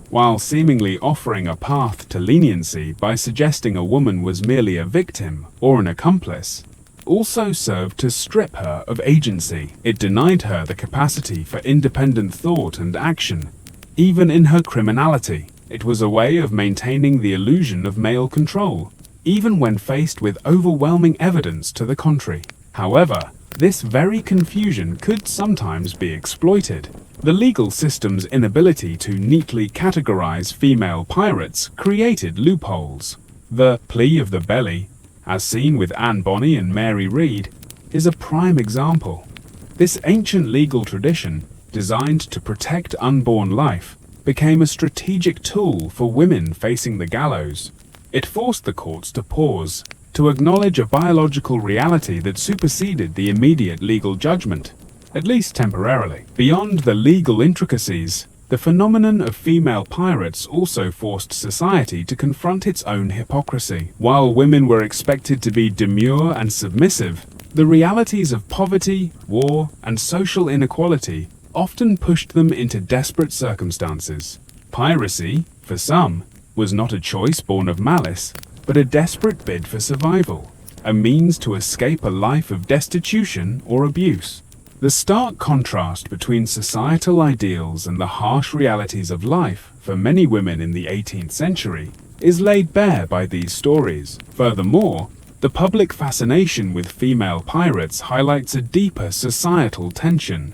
while seemingly offering a path to leniency by suggesting a woman was merely a victim or an accomplice, also served to strip her of agency. It denied her the capacity for independent thought and action, even in her criminality. It was a way of maintaining the illusion of male control, even when faced with overwhelming evidence to the contrary. However, this very confusion could sometimes be exploited. The legal system's inability to neatly categorize female pirates created loopholes. The plea of the belly, as seen with Anne Bonny and Mary Read, is a prime example. This ancient legal tradition, designed to protect unborn life, became a strategic tool for women facing the gallows. It forced the courts to pause, to acknowledge a biological reality that superseded the immediate legal judgment, at least temporarily. Beyond the legal intricacies, the phenomenon of female pirates also forced society to confront its own hypocrisy. While women were expected to be demure and submissive, the realities of poverty, war, and social inequality often pushed them into desperate circumstances. Piracy, for some, was not a choice born of malice, but a desperate bid for survival, a means to escape a life of destitution or abuse. The stark contrast between societal ideals and the harsh realities of life for many women in the 18th century is laid bare by these stories. Furthermore, the public fascination with female pirates highlights a deeper societal tension.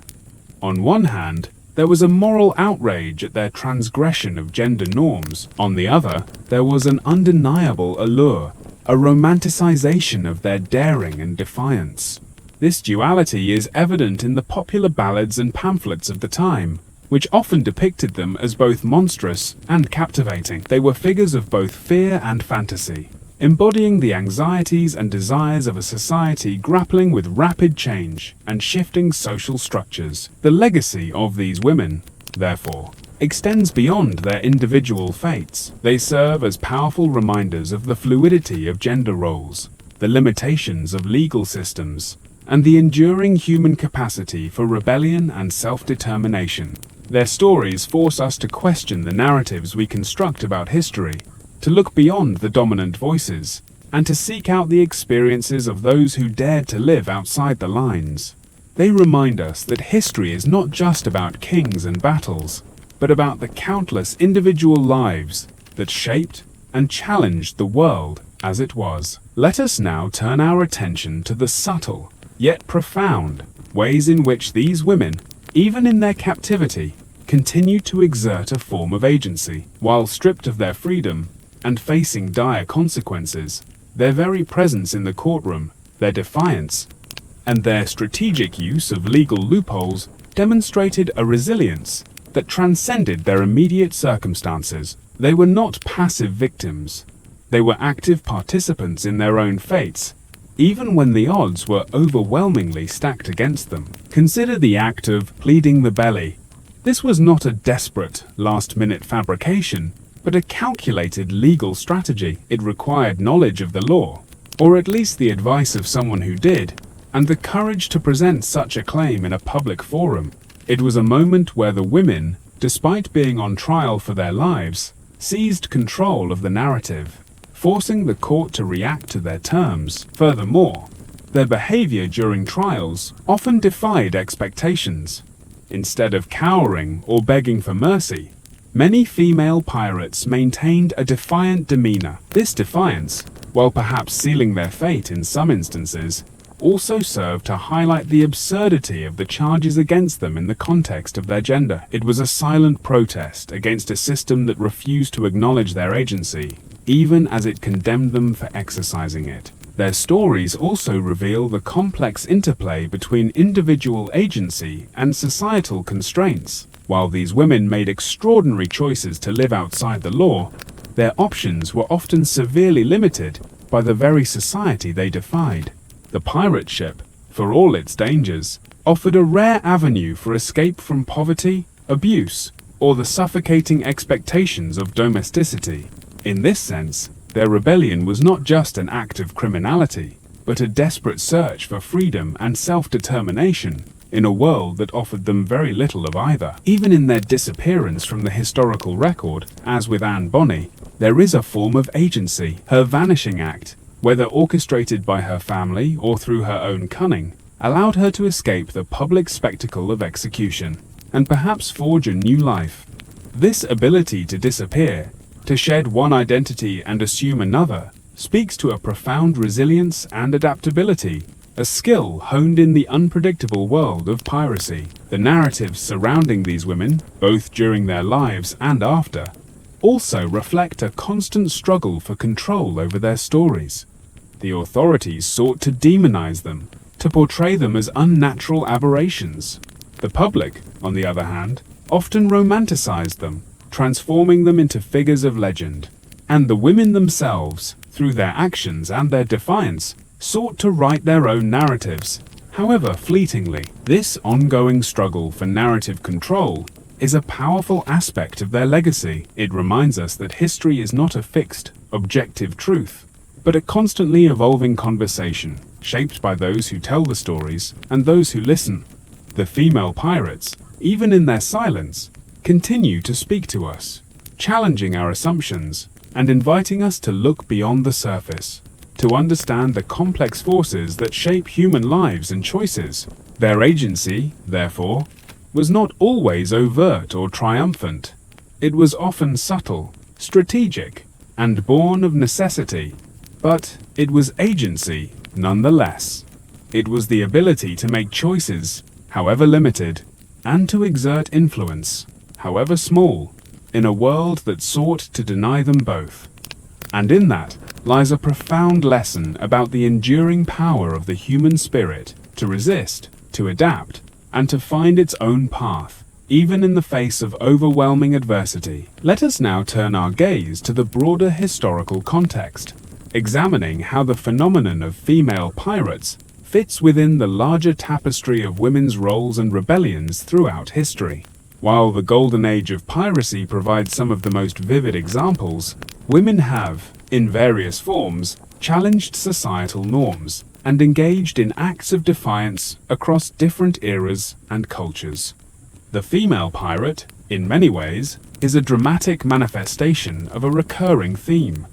On one hand, there was a moral outrage at their transgression of gender norms. On the other, there was an undeniable allure, a romanticization of their daring and defiance. This duality is evident in the popular ballads and pamphlets of the time, which often depicted them as both monstrous and captivating. They were figures of both fear and fantasy, embodying the anxieties and desires of a society grappling with rapid change and shifting social structures. The legacy of these women, therefore, extends beyond their individual fates. They serve as powerful reminders of the fluidity of gender roles, the limitations of legal systems, and the enduring human capacity for rebellion and self-determination. Their stories force us to question the narratives we construct about history, to look beyond the dominant voices, and to seek out the experiences of those who dared to live outside the lines. They remind us that history is not just about kings and battles, but about the countless individual lives that shaped and challenged the world as it was. Let us now turn our attention to the subtle, yet profound, ways in which these women, even in their captivity, continue to exert a form of agency. While stripped of their freedom and facing dire consequences, their very presence in the courtroom, their defiance, and their strategic use of legal loopholes demonstrated a resilience that transcended their immediate circumstances. They were not passive victims. They were active participants in their own fates, even when the odds were overwhelmingly stacked against them. Consider the act of pleading the belly. This was not a desperate, last-minute fabrication, but a calculated legal strategy. It required knowledge of the law, or at least the advice of someone who did, and the courage to present such a claim in a public forum. It was a moment where the women, despite being on trial for their lives, seized control of the narrative, forcing the court to react to their terms. Furthermore, their behavior during trials often defied expectations. Instead of cowering or begging for mercy, many female pirates maintained a defiant demeanor. This defiance, while perhaps sealing their fate in some instances, also served to highlight the absurdity of the charges against them in the context of their gender. It was a silent protest against a system that refused to acknowledge their agency, even as it condemned them for exercising it. Their stories also reveal the complex interplay between individual agency and societal constraints. While these women made extraordinary choices to live outside the law, their options were often severely limited by the very society they defied. The pirate ship, for all its dangers, offered a rare avenue for escape from poverty, abuse, or the suffocating expectations of domesticity. In this sense, their rebellion was not just an act of criminality, but a desperate search for freedom and self-determination in a world that offered them very little of either. Even in their disappearance from the historical record, as with Anne Bonny, there is a form of agency. Her vanishing act, whether orchestrated by her family or through her own cunning, allowed her to escape the public spectacle of execution, and perhaps forge a new life. This ability to disappear, to shed one identity and assume another, speaks to a profound resilience and adaptability, a skill honed in the unpredictable world of piracy. The narratives surrounding these women, both during their lives and after, also reflect a constant struggle for control over their stories. The authorities sought to demonize them, to portray them as unnatural aberrations. The public, on the other hand, often romanticized them, transforming them into figures of legend. And the women themselves, through their actions and their defiance, sought to write their own narratives, however fleetingly. This ongoing struggle for narrative control is a powerful aspect of their legacy. It reminds us that history is not a fixed, objective truth, but a constantly evolving conversation, shaped by those who tell the stories and those who listen. The female pirates, even in their silence, continue to speak to us, challenging our assumptions and inviting us to look beyond the surface, to understand the complex forces that shape human lives and choices. Their agency, therefore, was not always overt or triumphant. It was often subtle, strategic, and born of necessity. But it was agency, nonetheless. It was the ability to make choices, however limited, and to exert influence, however small, in a world that sought to deny them both. And in that lies a profound lesson about the enduring power of the human spirit to resist, to adapt, and to find its own path, even in the face of overwhelming adversity. Let us now turn our gaze to the broader historical context, examining how the phenomenon of female pirates fits within the larger tapestry of women's roles and rebellions throughout history. While the golden age of piracy provides some of the most vivid examples, women have, in various forms, challenged societal norms and engaged in acts of defiance across different eras and cultures. The female pirate, in many ways, is a dramatic manifestation of a recurring theme.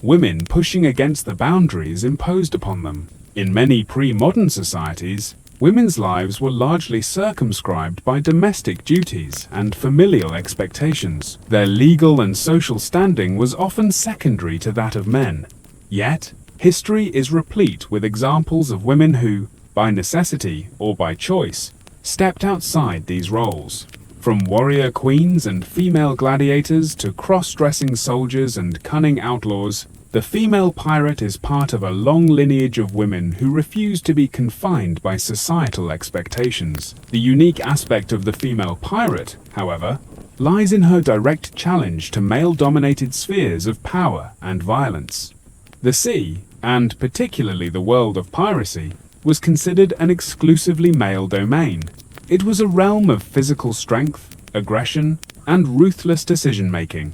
Women pushing against the boundaries imposed upon them. In many pre-modern societies, women's lives were largely circumscribed by domestic duties and familial expectations. Their legal and social standing was often secondary to that of men. Yet, history is replete with examples of women who, by necessity or by choice, stepped outside these roles. From warrior queens and female gladiators to cross-dressing soldiers and cunning outlaws, the female pirate is part of a long lineage of women who refuse to be confined by societal expectations. The unique aspect of the female pirate, however, lies in her direct challenge to male-dominated spheres of power and violence. The sea, and particularly the world of piracy, was considered an exclusively male domain. It was a realm of physical strength, aggression, and ruthless decision-making.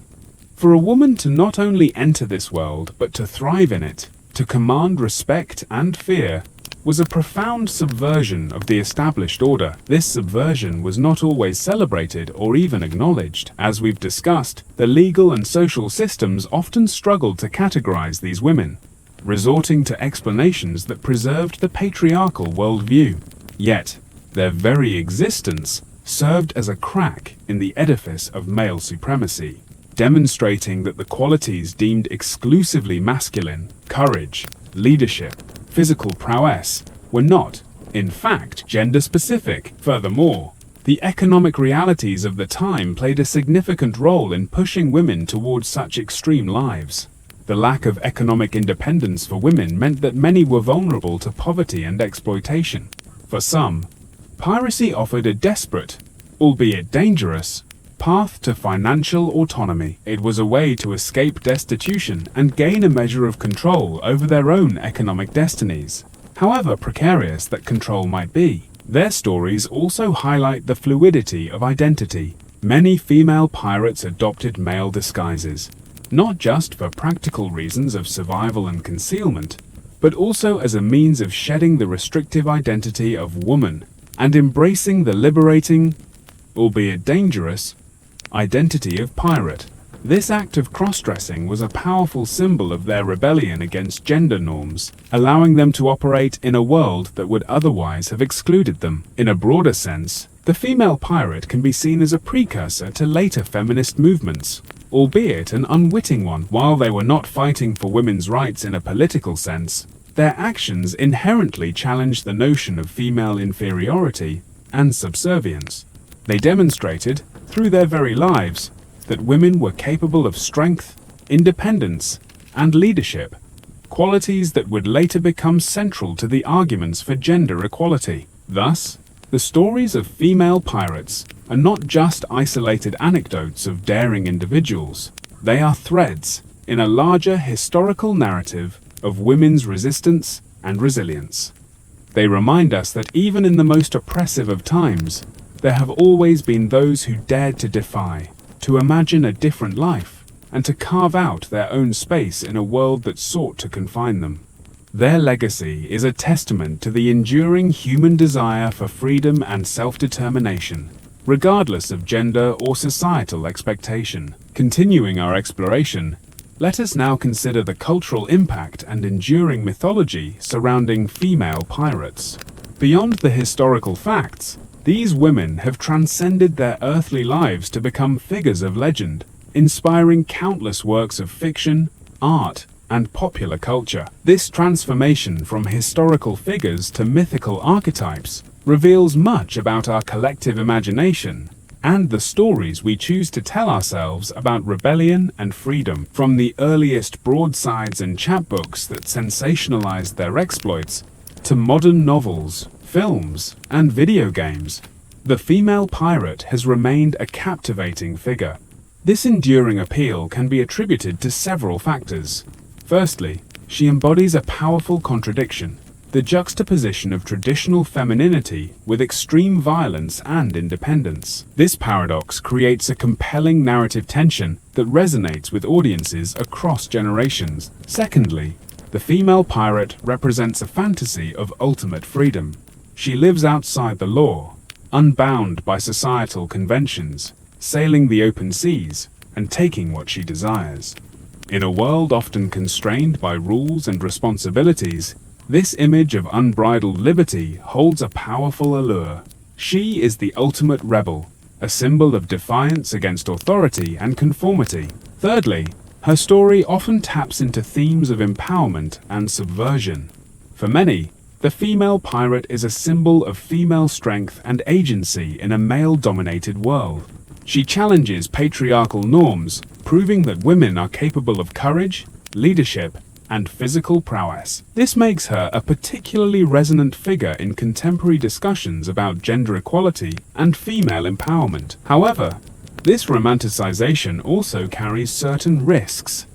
For a woman to not only enter this world, but to thrive in it, to command respect and fear, was a profound subversion of the established order. This subversion was not always celebrated or even acknowledged. As we've discussed, the legal and social systems often struggled to categorize these women, resorting to explanations that preserved the patriarchal worldview. Yet, their very existence served as a crack in the edifice of male supremacy, demonstrating that the qualities deemed exclusively masculine, courage, leadership, physical prowess, were not, in fact, gender-specific. Furthermore, the economic realities of the time played a significant role in pushing women towards such extreme lives. The lack of economic independence for women meant that many were vulnerable to poverty and exploitation. For some, piracy offered a desperate, albeit dangerous, path to financial autonomy. It was a way to escape destitution and gain a measure of control over their own economic destinies. However precarious that control might be, their stories also highlight the fluidity of identity. Many female pirates adopted male disguises, not just for practical reasons of survival and concealment, but also as a means of shedding the restrictive identity of woman and embracing the liberating, albeit dangerous, identity of pirate. This act of cross-dressing was a powerful symbol of their rebellion against gender norms, allowing them to operate in a world that would otherwise have excluded them. In a broader sense, the female pirate can be seen as a precursor to later feminist movements, albeit an unwitting one. While they were not fighting for women's rights in a political sense, their actions inherently challenged the notion of female inferiority and subservience. They demonstrated, through their very lives, that women were capable of strength, independence, and leadership, qualities that would later become central to the arguments for gender equality. Thus, the stories of female pirates are not just isolated anecdotes of daring individuals. They are threads in a larger historical narrative of women's resistance and resilience. They remind us that even in the most oppressive of times, there have always been those who dared to defy, to imagine a different life, and to carve out their own space in a world that sought to confine them. Their legacy is a testament to the enduring human desire for freedom and self-determination, regardless of gender or societal expectation. Continuing our exploration, let us now consider the cultural impact and enduring mythology surrounding female pirates. Beyond the historical facts, these women have transcended their earthly lives to become figures of legend, inspiring countless works of fiction, art, and popular culture. This transformation from historical figures to mythical archetypes reveals much about our collective imagination and the stories we choose to tell ourselves about rebellion and freedom. From the earliest broadsides and chapbooks that sensationalized their exploits, to modern novels, films, and video games, the female pirate has remained a captivating figure. This enduring appeal can be attributed to several factors. Firstly, she embodies a powerful contradiction. the juxtaposition of traditional femininity with extreme violence and independence. This paradox creates a compelling narrative tension that resonates with audiences across generations. Secondly, the female pirate represents a fantasy of ultimate freedom. She lives outside the law, unbound by societal conventions, sailing the open seas and taking what she desires. In a world often constrained by rules and responsibilities, this image of unbridled liberty holds a powerful allure. She is the ultimate rebel, a symbol of defiance against authority and conformity. Thirdly, her story often taps into themes of empowerment and subversion. For many, the female pirate is a symbol of female strength and agency in a male-dominated world. She challenges patriarchal norms, proving that women are capable of courage, leadership, and physical prowess. This makes her a particularly resonant figure in contemporary discussions about gender equality and female empowerment. However, this romanticization also carries certain risks.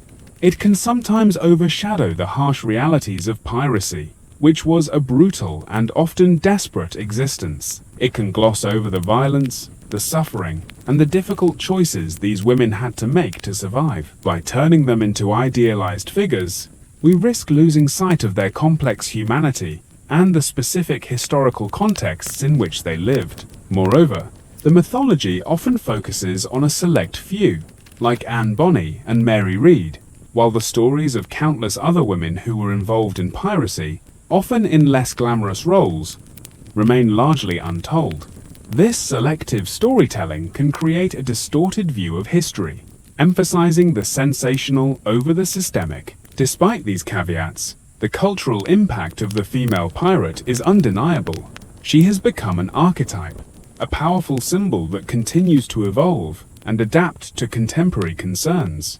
It can sometimes overshadow the harsh realities of piracy, which was a brutal and often desperate existence. It can gloss over the violence, the suffering, and the difficult choices these women had to make to survive. By turning them into idealized figures, we risk losing sight of their complex humanity and the specific historical contexts in which they lived. Moreover, the mythology often focuses on a select few, like Anne Bonny and Mary Read, while the stories of countless other women who were involved in piracy, often in less glamorous roles, remain largely untold. This selective storytelling can create a distorted view of history, emphasizing the sensational over the systemic. Despite these caveats, the cultural impact of the female pirate is undeniable. She has become an archetype, a powerful symbol that continues to evolve and adapt to contemporary concerns.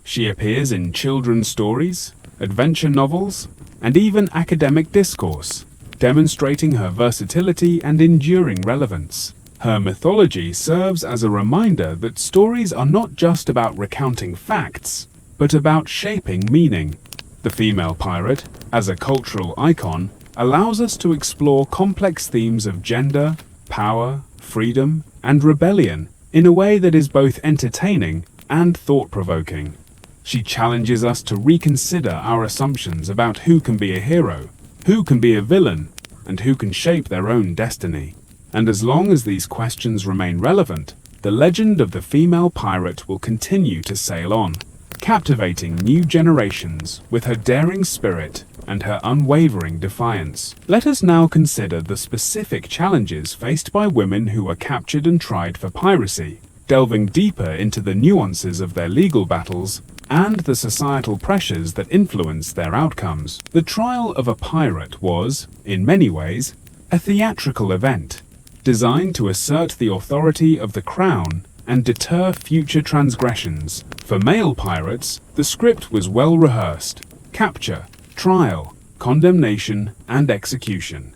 She appears in children's stories, adventure novels, and even academic discourse, demonstrating her versatility and enduring relevance. Her mythology serves as a reminder that stories are not just about recounting facts, but about shaping meaning. The female pirate, as a cultural icon, allows us to explore complex themes of gender, power, freedom, and rebellion in a way that is both entertaining and thought-provoking. She challenges us to reconsider our assumptions about who can be a hero, who can be a villain, and who can shape their own destiny. And as long as these questions remain relevant, the legend of the female pirate will continue to sail on, captivating new generations with her daring spirit and her unwavering defiance. Let us now consider the specific challenges faced by women who were captured and tried for piracy, delving deeper into the nuances of their legal battles and the societal pressures that influenced their outcomes. The trial of a pirate was, in many ways, a theatrical event, designed to assert the authority of the crown and deter future transgressions. For male pirates, the script was well rehearsed: capture, trial, condemnation, and execution.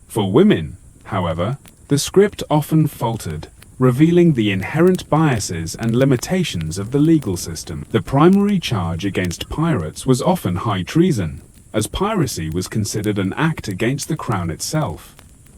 For women, however, the script often faltered, revealing the inherent biases and limitations of the legal system. The primary charge against pirates was often high treason, as piracy was considered an act against the crown itself.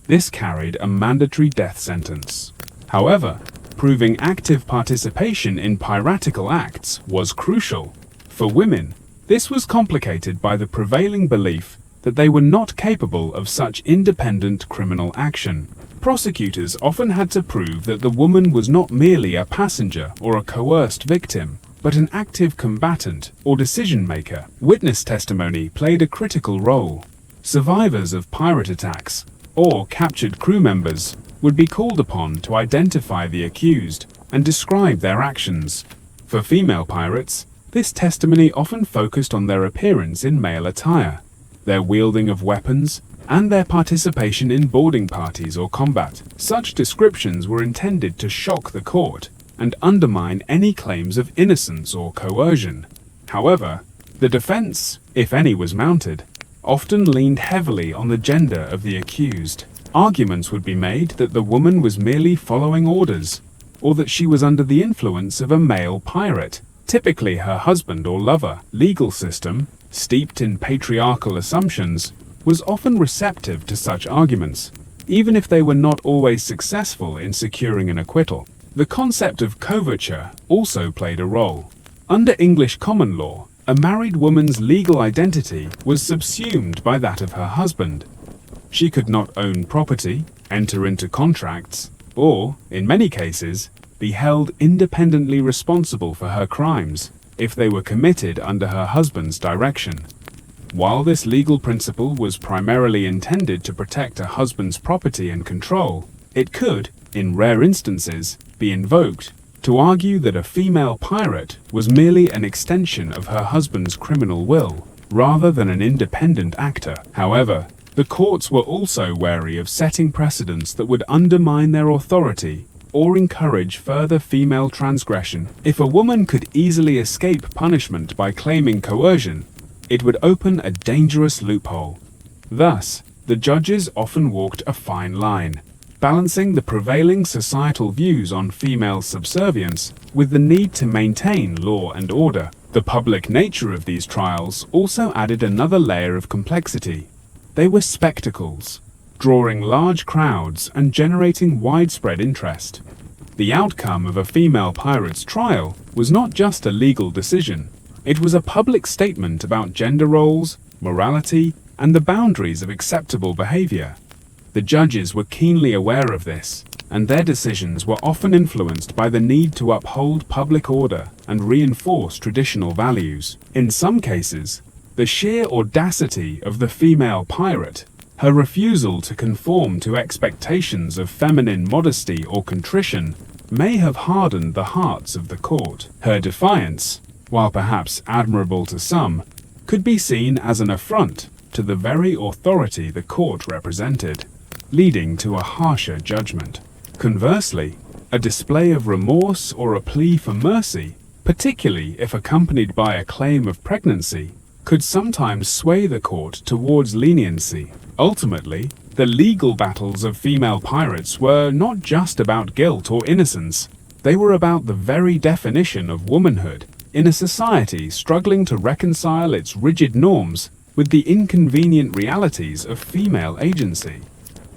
This carried a mandatory death sentence. However, proving active participation in piratical acts was crucial. For women, this was complicated by the prevailing belief that they were not capable of such independent criminal action. Prosecutors often had to prove that the woman was not merely a passenger or a coerced victim, but an active combatant or decision-maker. Witness testimony played a critical role. Survivors of pirate attacks or captured crew members would be called upon to identify the accused and describe their actions. For female pirates, this testimony often focused on their appearance in male attire, their wielding of weapons, and their participation in boarding parties or combat. Such descriptions were intended to shock the court and undermine any claims of innocence or coercion. However, the defense, if any was mounted, often leaned heavily on the gender of the accused. Arguments would be made that the woman was merely following orders, or that she was under the influence of a male pirate, typically her husband or lover. Legal system, steeped in patriarchal assumptions, was often receptive to such arguments, even if they were not always successful in securing an acquittal. The concept of coverture also played a role. Under English common law, a married woman's legal identity was subsumed by that of her husband. She could not own property, enter into contracts, or, in many cases, be held independently responsible for her crimes if they were committed under her husband's direction. While this legal principle was primarily intended to protect a husband's property and control, it could, in rare instances, be invoked to argue that a female pirate was merely an extension of her husband's criminal will, rather than an independent actor. However, the courts were also wary of setting precedents that would undermine their authority or encourage further female transgression. If a woman could easily escape punishment by claiming coercion, it would open a dangerous loophole. Thus, the judges often walked a fine line, balancing the prevailing societal views on female subservience with the need to maintain law and order. The public nature of these trials also added another layer of complexity. They were spectacles, drawing large crowds and generating widespread interest. The outcome of a female pirate's trial was not just a legal decision. It was a public statement about gender roles, morality, and the boundaries of acceptable behavior. The judges were keenly aware of this, and their decisions were often influenced by the need to uphold public order and reinforce traditional values. In some cases, the sheer audacity of the female pirate, her refusal to conform to expectations of feminine modesty or contrition, may have hardened the hearts of the court. Her defiance, while perhaps admirable to some, could be seen as an affront to the very authority the court represented, leading to a harsher judgment. Conversely, a display of remorse or a plea for mercy, particularly if accompanied by a claim of pregnancy, could sometimes sway the court towards leniency. Ultimately, the legal battles of female pirates were not just about guilt or innocence. They were about the very definition of womanhood in a society struggling to reconcile its rigid norms with the inconvenient realities of female agency.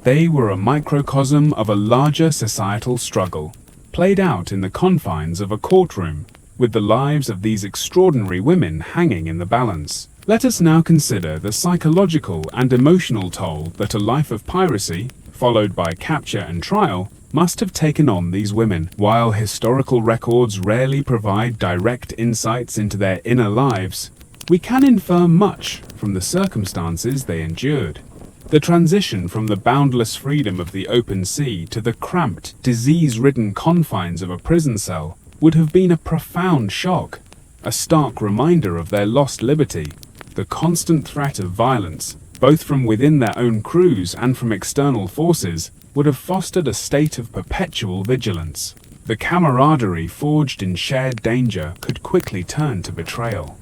They were a microcosm of a larger societal struggle, played out in the confines of a courtroom, with the lives of these extraordinary women hanging in the balance. Let us now consider the psychological and emotional toll that a life of piracy, followed by capture and trial, must have taken on these women. While historical records rarely provide direct insights into their inner lives, we can infer much from the circumstances they endured. The transition from the boundless freedom of the open sea to the cramped, disease-ridden confines of a prison cell would have been a profound shock, a stark reminder of their lost liberty. The constant threat of violence, both from within their own crews and from external forces, would have fostered a state of perpetual vigilance. The camaraderie forged in shared danger could quickly turn to betrayal.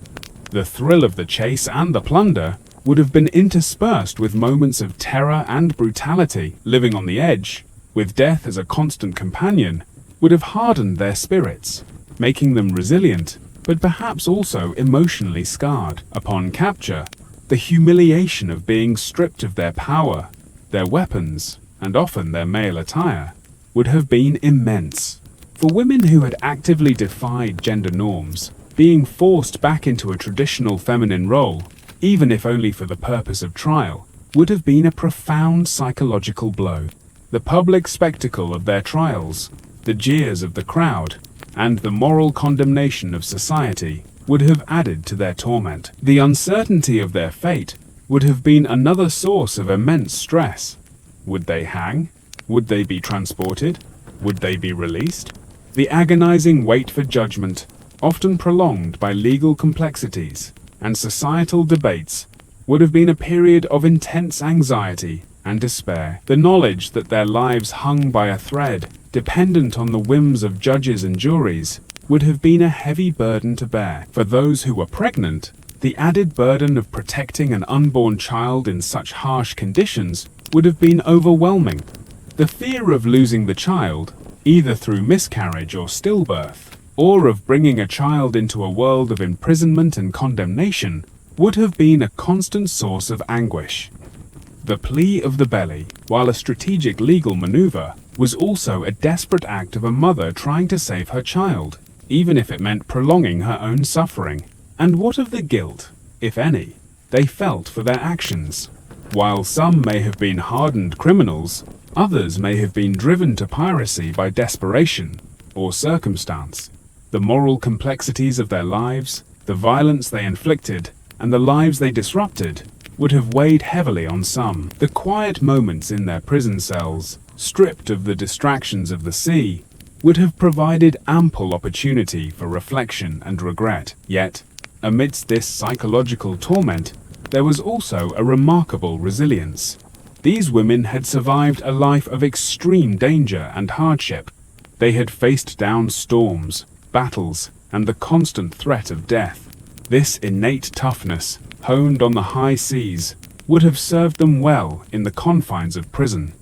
The thrill of the chase and the plunder would have been interspersed with moments of terror and brutality. Living on the edge, with death as a constant companion, would have hardened their spirits, making them resilient, but perhaps also emotionally scarred. Upon capture, the humiliation of being stripped of their power, their weapons, and often their male attire, would have been immense. For women who had actively defied gender norms, being forced back into a traditional feminine role, even if only for the purpose of trial, would have been a profound psychological blow. The public spectacle of their trials, the jeers of the crowd, and the moral condemnation of society would have added to their torment. The uncertainty of their fate would have been another source of immense stress. Would they hang? Would they be transported? Would they be released? The agonizing wait for judgment, often prolonged by legal complexities and societal debates, would have been a period of intense anxiety and despair. The knowledge that their lives hung by a thread, dependent on the whims of judges and juries, would have been a heavy burden to bear. For those who were pregnant, the added burden of protecting an unborn child in such harsh conditions would have been overwhelming. The fear of losing the child, either through miscarriage or stillbirth, or of bringing a child into a world of imprisonment and condemnation, would have been a constant source of anguish. The plea of the belly, while a strategic legal maneuver, was also a desperate act of a mother trying to save her child, even if it meant prolonging her own suffering. And what of the guilt, if any, they felt for their actions? While some may have been hardened criminals, others may have been driven to piracy by desperation or circumstance. The moral complexities of their lives, the violence they inflicted, and the lives they disrupted would have weighed heavily on some. The quiet moments in their prison cells, stripped of the distractions of the sea, would have provided ample opportunity for reflection and regret. Yet, amidst this psychological torment, there was also a remarkable resilience. These women had survived a life of extreme danger and hardship. They had faced down storms, battles, and the constant threat of death. This innate toughness, honed on the high seas, would have served them well in the confines of prison.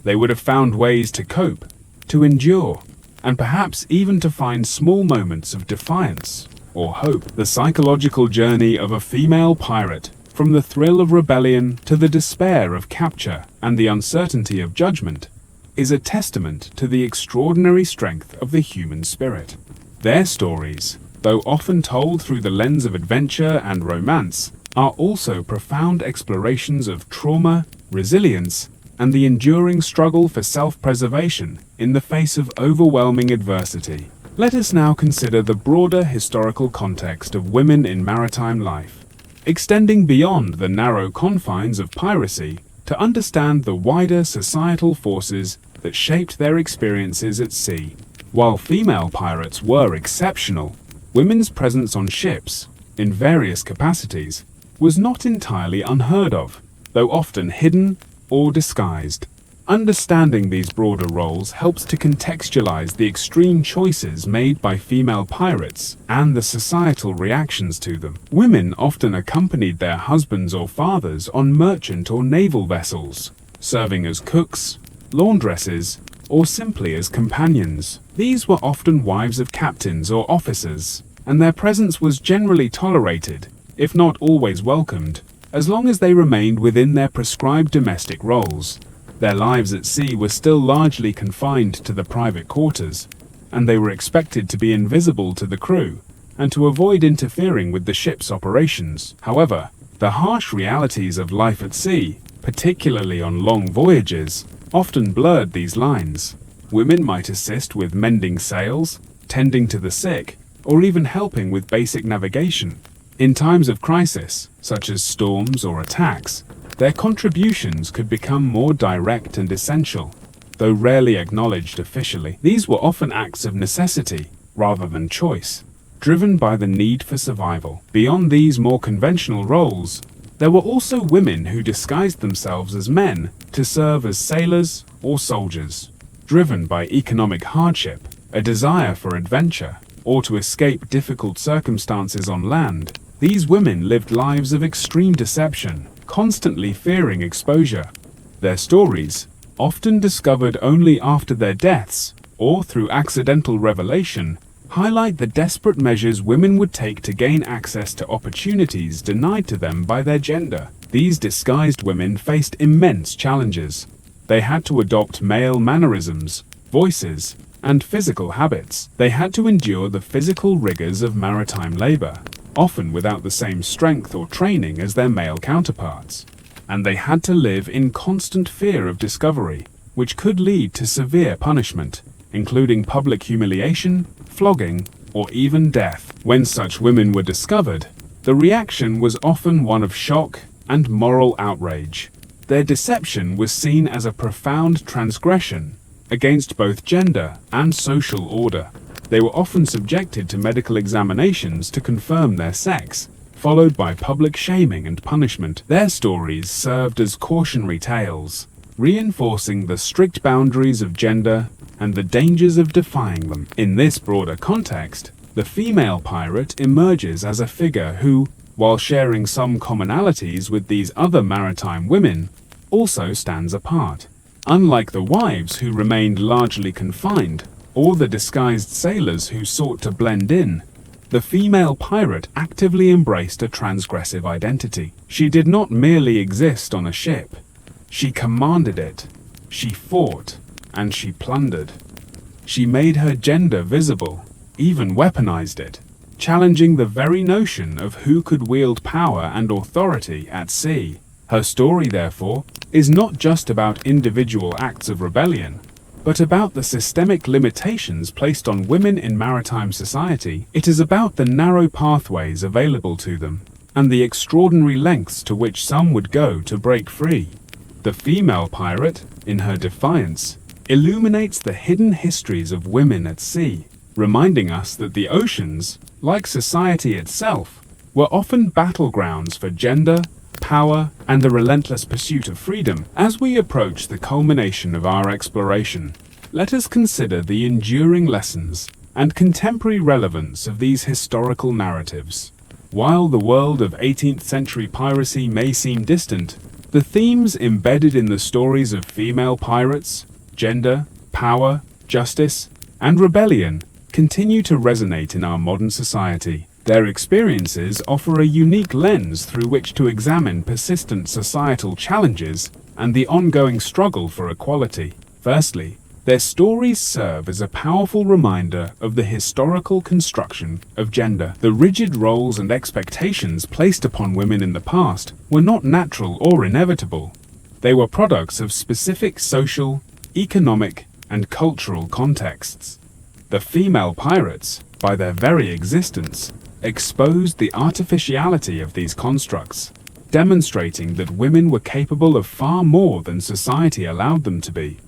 They would have found ways to cope, to endure, and perhaps even to find small moments of defiance or hope. The psychological journey of a female pirate, from the thrill of rebellion to the despair of capture and the uncertainty of judgment, is a testament to the extraordinary strength of the human spirit. Their stories, though often told through the lens of adventure and romance, are also profound explorations of trauma, resilience, and the enduring struggle for self-preservation in the face of overwhelming adversity. Let us now consider the broader historical context of women in maritime life, extending beyond the narrow confines of piracy to understand the wider societal forces that shaped their experiences at sea. While female pirates were exceptional, women's presence on ships, in various capacities, was not entirely unheard of, though often hidden or disguised. Understanding these broader roles helps to contextualize the extreme choices made by female pirates and the societal reactions to them. Women often accompanied their husbands or fathers on merchant or naval vessels, serving as cooks, laundresses, or simply as companions. These were often wives of captains or officers, and their presence was generally tolerated, if not always welcomed, as long as they remained within their prescribed domestic roles. Their lives at sea were still largely confined to the private quarters, and they were expected to be invisible to the crew and to avoid interfering with the ship's operations. However, the harsh realities of life at sea, particularly on long voyages, often blurred these lines. Women might assist with mending sails, tending to the sick, or even helping with basic navigation. In times of crisis, such as storms or attacks, their contributions could become more direct and essential. Though rarely acknowledged officially, these were often acts of necessity rather than choice, driven by the need for survival. Beyond these more conventional roles, there were also women who disguised themselves as men to serve as sailors or soldiers. Driven by economic hardship, a desire for adventure, or to escape difficult circumstances on land, these women lived lives of extreme deception, constantly fearing exposure. Their stories, often discovered only after their deaths or through accidental revelation, highlight the desperate measures women would take to gain access to opportunities denied to them by their gender. These disguised women faced immense challenges. They had to adopt male mannerisms, voices, and physical habits. They had to endure the physical rigors of maritime labor, often without the same strength or training as their male counterparts. And they had to live in constant fear of discovery, which could lead to severe punishment, including public humiliation, flogging, or even death. When such women were discovered, the reaction was often one of shock and moral outrage. Their deception was seen as a profound transgression against both gender and social order. They were often subjected to medical examinations to confirm their sex, followed by public shaming and punishment. Their stories served as cautionary tales, reinforcing the strict boundaries of gender and the dangers of defying them. In this broader context, the female pirate emerges as a figure who, while sharing some commonalities with these other maritime women, also stands apart. Unlike the wives who remained largely confined, or the disguised sailors who sought to blend in, the female pirate actively embraced a transgressive identity. She did not merely exist on a ship. She commanded it, she fought, and she plundered. She made her gender visible, even weaponized it, challenging the very notion of who could wield power and authority at sea. Her story, therefore, is not just about individual acts of rebellion, but about the systemic limitations placed on women in maritime society. It is about the narrow pathways available to them, and the extraordinary lengths to which some would go to break free. The female pirate, in her defiance, illuminates the hidden histories of women at sea, reminding us that the oceans, like society itself, were often battlegrounds for gender, power, and the relentless pursuit of freedom. As we approach the culmination of our exploration, let us consider the enduring lessons and contemporary relevance of these historical narratives. While the world of 18th century piracy may seem distant, the themes embedded in the stories of female pirates, gender, power, justice, and rebellion continue to resonate in our modern society. Their experiences offer a unique lens through which to examine persistent societal challenges and the ongoing struggle for equality. Firstly, their stories serve as a powerful reminder of the historical construction of gender. The rigid roles and expectations placed upon women in the past were not natural or inevitable. They were products of specific social, economic, and cultural contexts. The female pirates, by their very existence, exposed the artificiality of these constructs, demonstrating that women were capable of far more than society allowed them to be.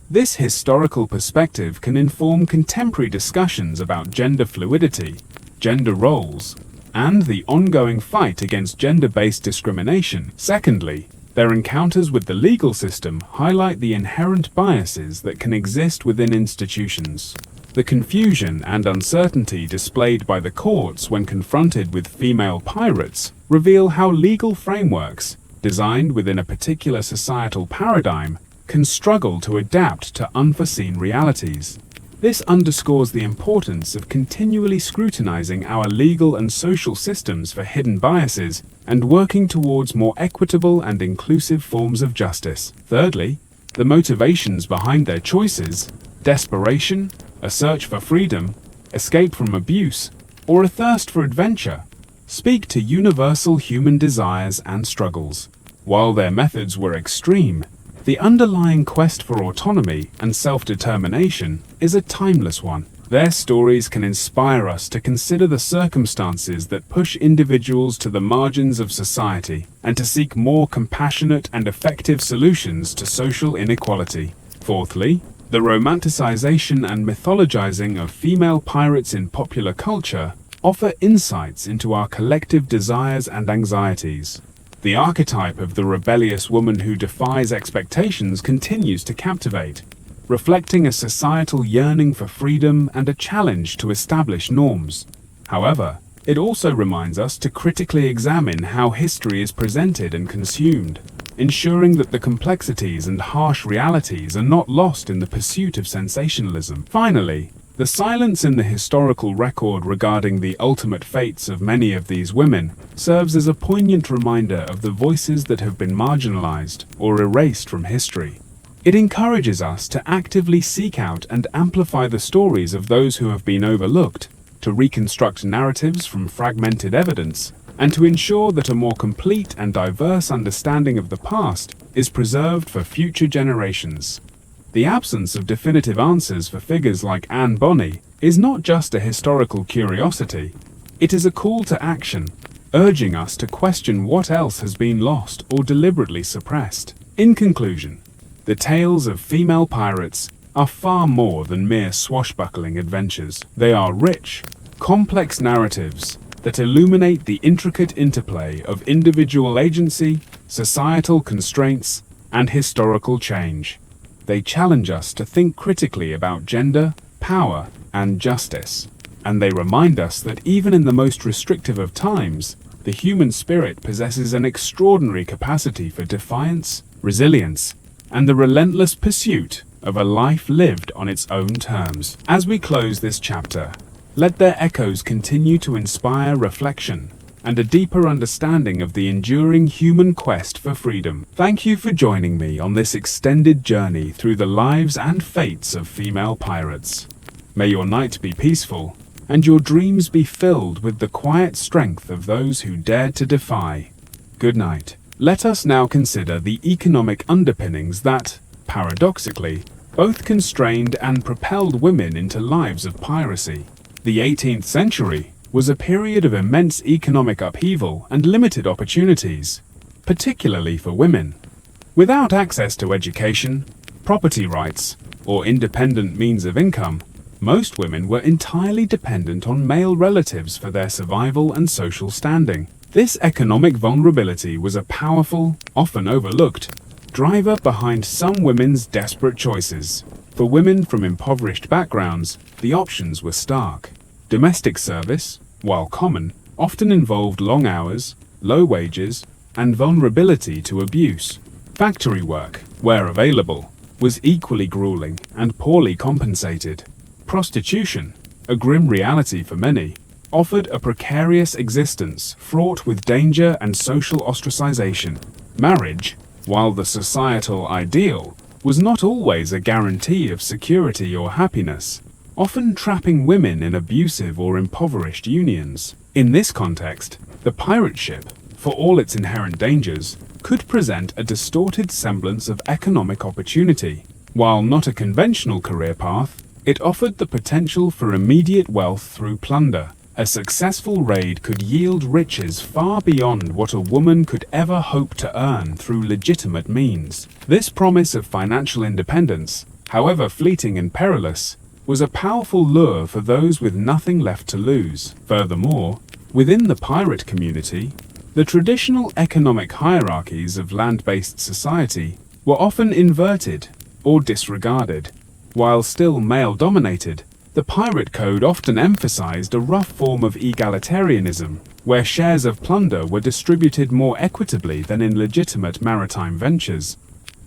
This historical perspective can inform contemporary discussions about gender fluidity, gender roles, and the ongoing fight against gender-based discrimination. Secondly, their encounters with the legal system highlight the inherent biases that can exist within institutions. The confusion and uncertainty displayed by the courts when confronted with female pirates reveal how legal frameworks, designed within a particular societal paradigm, can struggle to adapt to unforeseen realities. This underscores the importance of continually scrutinizing our legal and social systems for hidden biases and working towards more equitable and inclusive forms of justice. Thirdly, the motivations behind their choices, desperation, a search for freedom, escape from abuse, or a thirst for adventure, speak to universal human desires and struggles. While their methods were extreme, the underlying quest for autonomy and self-determination is a timeless one. Their stories can inspire us to consider the circumstances that push individuals to the margins of society and to seek more compassionate and effective solutions to social inequality. Fourthly, the romanticization and mythologizing of female pirates in popular culture offer insights into our collective desires and anxieties. The archetype of the rebellious woman who defies expectations continues to captivate, reflecting a societal yearning for freedom and a challenge to established norms. However, it also reminds us to critically examine how history is presented and consumed, ensuring that the complexities and harsh realities are not lost in the pursuit of sensationalism. Finally, the silence in the historical record regarding the ultimate fates of many of these women serves as a poignant reminder of the voices that have been marginalized or erased from history. It encourages us to actively seek out and amplify the stories of those who have been overlooked, to reconstruct narratives from fragmented evidence, and to ensure that a more complete and diverse understanding of the past is preserved for future generations. The absence of definitive answers for figures like Anne Bonny is not just a historical curiosity, it is a call to action, urging us to question what else has been lost or deliberately suppressed. In conclusion, the tales of female pirates are far more than mere swashbuckling adventures. They are rich, complex narratives that illuminate the intricate interplay of individual agency, societal constraints, and historical change. They challenge us to think critically about gender, power, and justice. And they remind us that even in the most restrictive of times, the human spirit possesses an extraordinary capacity for defiance, resilience, and the relentless pursuit of a life lived on its own terms. As we close this chapter, let their echoes continue to inspire reflection, and a deeper understanding of the enduring human quest for freedom. Thank you for joining me on this extended journey through the lives and fates of female pirates. May your night be peaceful, and your dreams be filled with the quiet strength of those who dared to defy. Good night. Let us now consider the economic underpinnings that, paradoxically, both constrained and propelled women into lives of piracy. The 18th century was a period of immense economic upheaval and limited opportunities, particularly for women. Without access to education, property rights, or independent means of income, most women were entirely dependent on male relatives for their survival and social standing. This economic vulnerability was a powerful, often overlooked, driver behind some women's desperate choices. For women from impoverished backgrounds, the options were stark. Domestic service, while common, often involved long hours, low wages, and vulnerability to abuse. Factory work, where available, was equally grueling and poorly compensated. Prostitution, a grim reality for many, offered a precarious existence fraught with danger and social ostracization. Marriage, while the societal ideal, was not always a guarantee of security or happiness, often trapping women in abusive or impoverished unions. In this context, the pirate ship, for all its inherent dangers, could present a distorted semblance of economic opportunity. While not a conventional career path, it offered the potential for immediate wealth through plunder. A successful raid could yield riches far beyond what a woman could ever hope to earn through legitimate means. This promise of financial independence, however fleeting and perilous, was a powerful lure for those with nothing left to lose. Furthermore, within the pirate community, the traditional economic hierarchies of land-based society were often inverted or disregarded. While still male-dominated, the pirate code often emphasized a rough form of egalitarianism, where shares of plunder were distributed more equitably than in legitimate maritime ventures.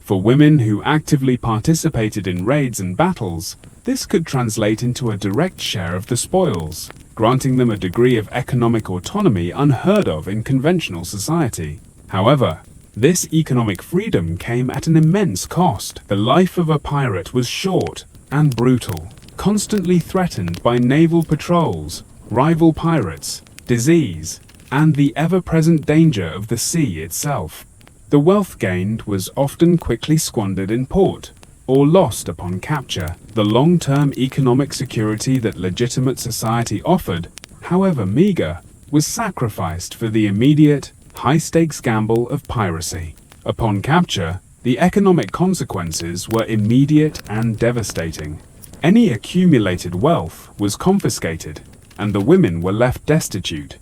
For women who actively participated in raids and battles, this could translate into a direct share of the spoils, granting them a degree of economic autonomy unheard of in conventional society. However, this economic freedom came at an immense cost. The life of a pirate was short and brutal, constantly threatened by naval patrols, rival pirates, disease, and the ever-present danger of the sea itself. The wealth gained was often quickly squandered in port, or lost upon capture. The long-term economic security that legitimate society offered, however meager, was sacrificed for the immediate, high-stakes gamble of piracy. Upon capture, the economic consequences were immediate and devastating. Any accumulated wealth was confiscated, and the women were left destitute.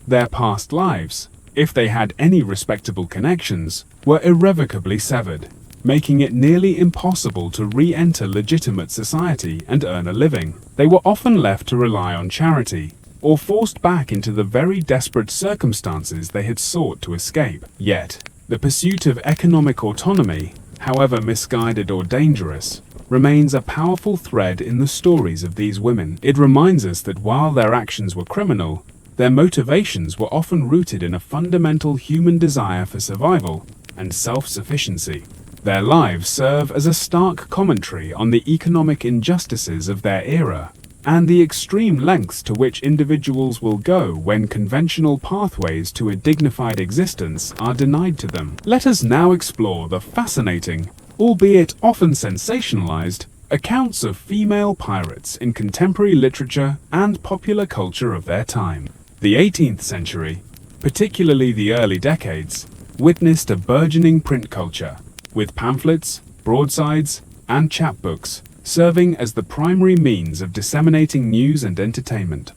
Their past lives, if they had any respectable connections, were irrevocably severed, making it nearly impossible to re-enter legitimate society and earn a living. They were often left to rely on charity, or forced back into the very desperate circumstances they had sought to escape. Yet, the pursuit of economic autonomy, however misguided or dangerous, remains a powerful thread in the stories of these women. It reminds us that while their actions were criminal, their motivations were often rooted in a fundamental human desire for survival and self-sufficiency. Their lives serve as a stark commentary on the economic injustices of their era, and the extreme lengths to which individuals will go when conventional pathways to a dignified existence are denied to them. Let us now explore the fascinating, albeit often sensationalized, accounts of female pirates in contemporary literature and popular culture of their time. The 18th century, particularly the early decades, witnessed a burgeoning print culture, with pamphlets, broadsides, and chapbooks serving as the primary means of disseminating news and entertainment.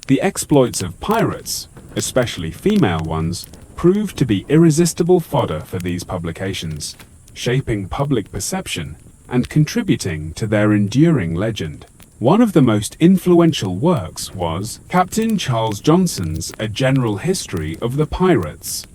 The exploits of pirates, especially female ones, proved to be irresistible fodder for these publications, shaping public perception and contributing to their enduring legend. One of the most influential works was Captain Charles Johnson's A General History of the Pirates,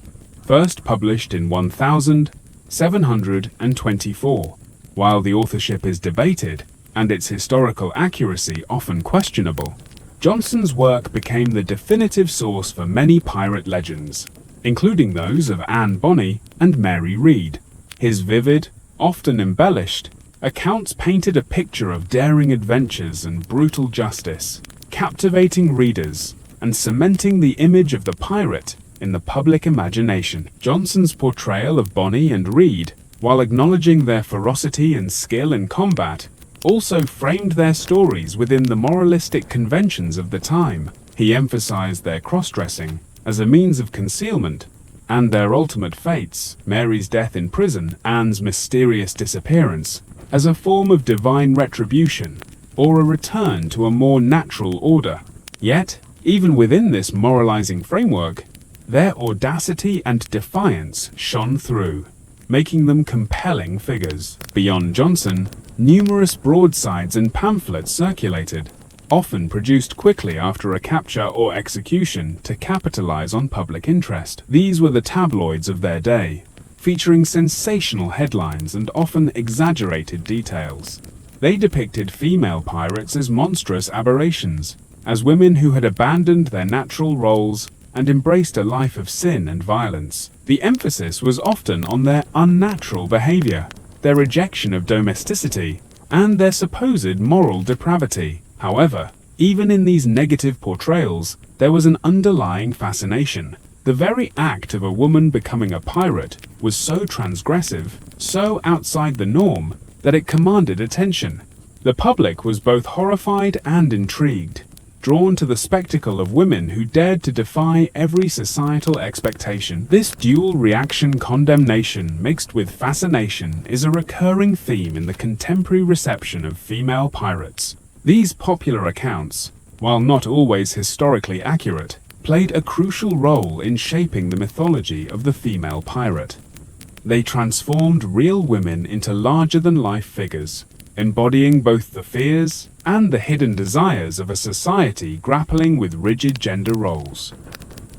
first published in 1724. While the authorship is debated, and its historical accuracy often questionable, Johnson's work became the definitive source for many pirate legends, including those of Anne Bonny and Mary Read. His vivid, often embellished, accounts painted a picture of daring adventures and brutal justice, captivating readers and cementing the image of the pirate in the public imagination. Johnson's portrayal of Bonny and Read, while acknowledging their ferocity and skill in combat, also framed their stories within the moralistic conventions of the time. He emphasized their cross-dressing as a means of concealment, and their ultimate fates, Mary's death in prison, Anne's mysterious disappearance, as a form of divine retribution or a return to a more natural order. Yet, even within this moralizing framework, their audacity and defiance shone through, making them compelling figures. Beyond Johnson, numerous broadsides and pamphlets circulated, often produced quickly after a capture or execution to capitalize on public interest. These were the tabloids of their day, featuring sensational headlines and often exaggerated details. They depicted female pirates as monstrous aberrations, as women who had abandoned their natural roles and embraced a life of sin and violence. The emphasis was often on their unnatural behavior, their rejection of domesticity, and their supposed moral depravity. However, even in these negative portrayals, there was an underlying fascination. The very act of a woman becoming a pirate was so transgressive, so outside the norm, that it commanded attention. The public was both horrified and intrigued, drawn to the spectacle of women who dared to defy every societal expectation. This dual reaction, condemnation mixed with fascination, is a recurring theme in the contemporary reception of female pirates. These popular accounts, while not always historically accurate, played a crucial role in shaping the mythology of the female pirate. They transformed real women into larger-than-life figures, embodying both the fears and the hidden desires of a society grappling with rigid gender roles.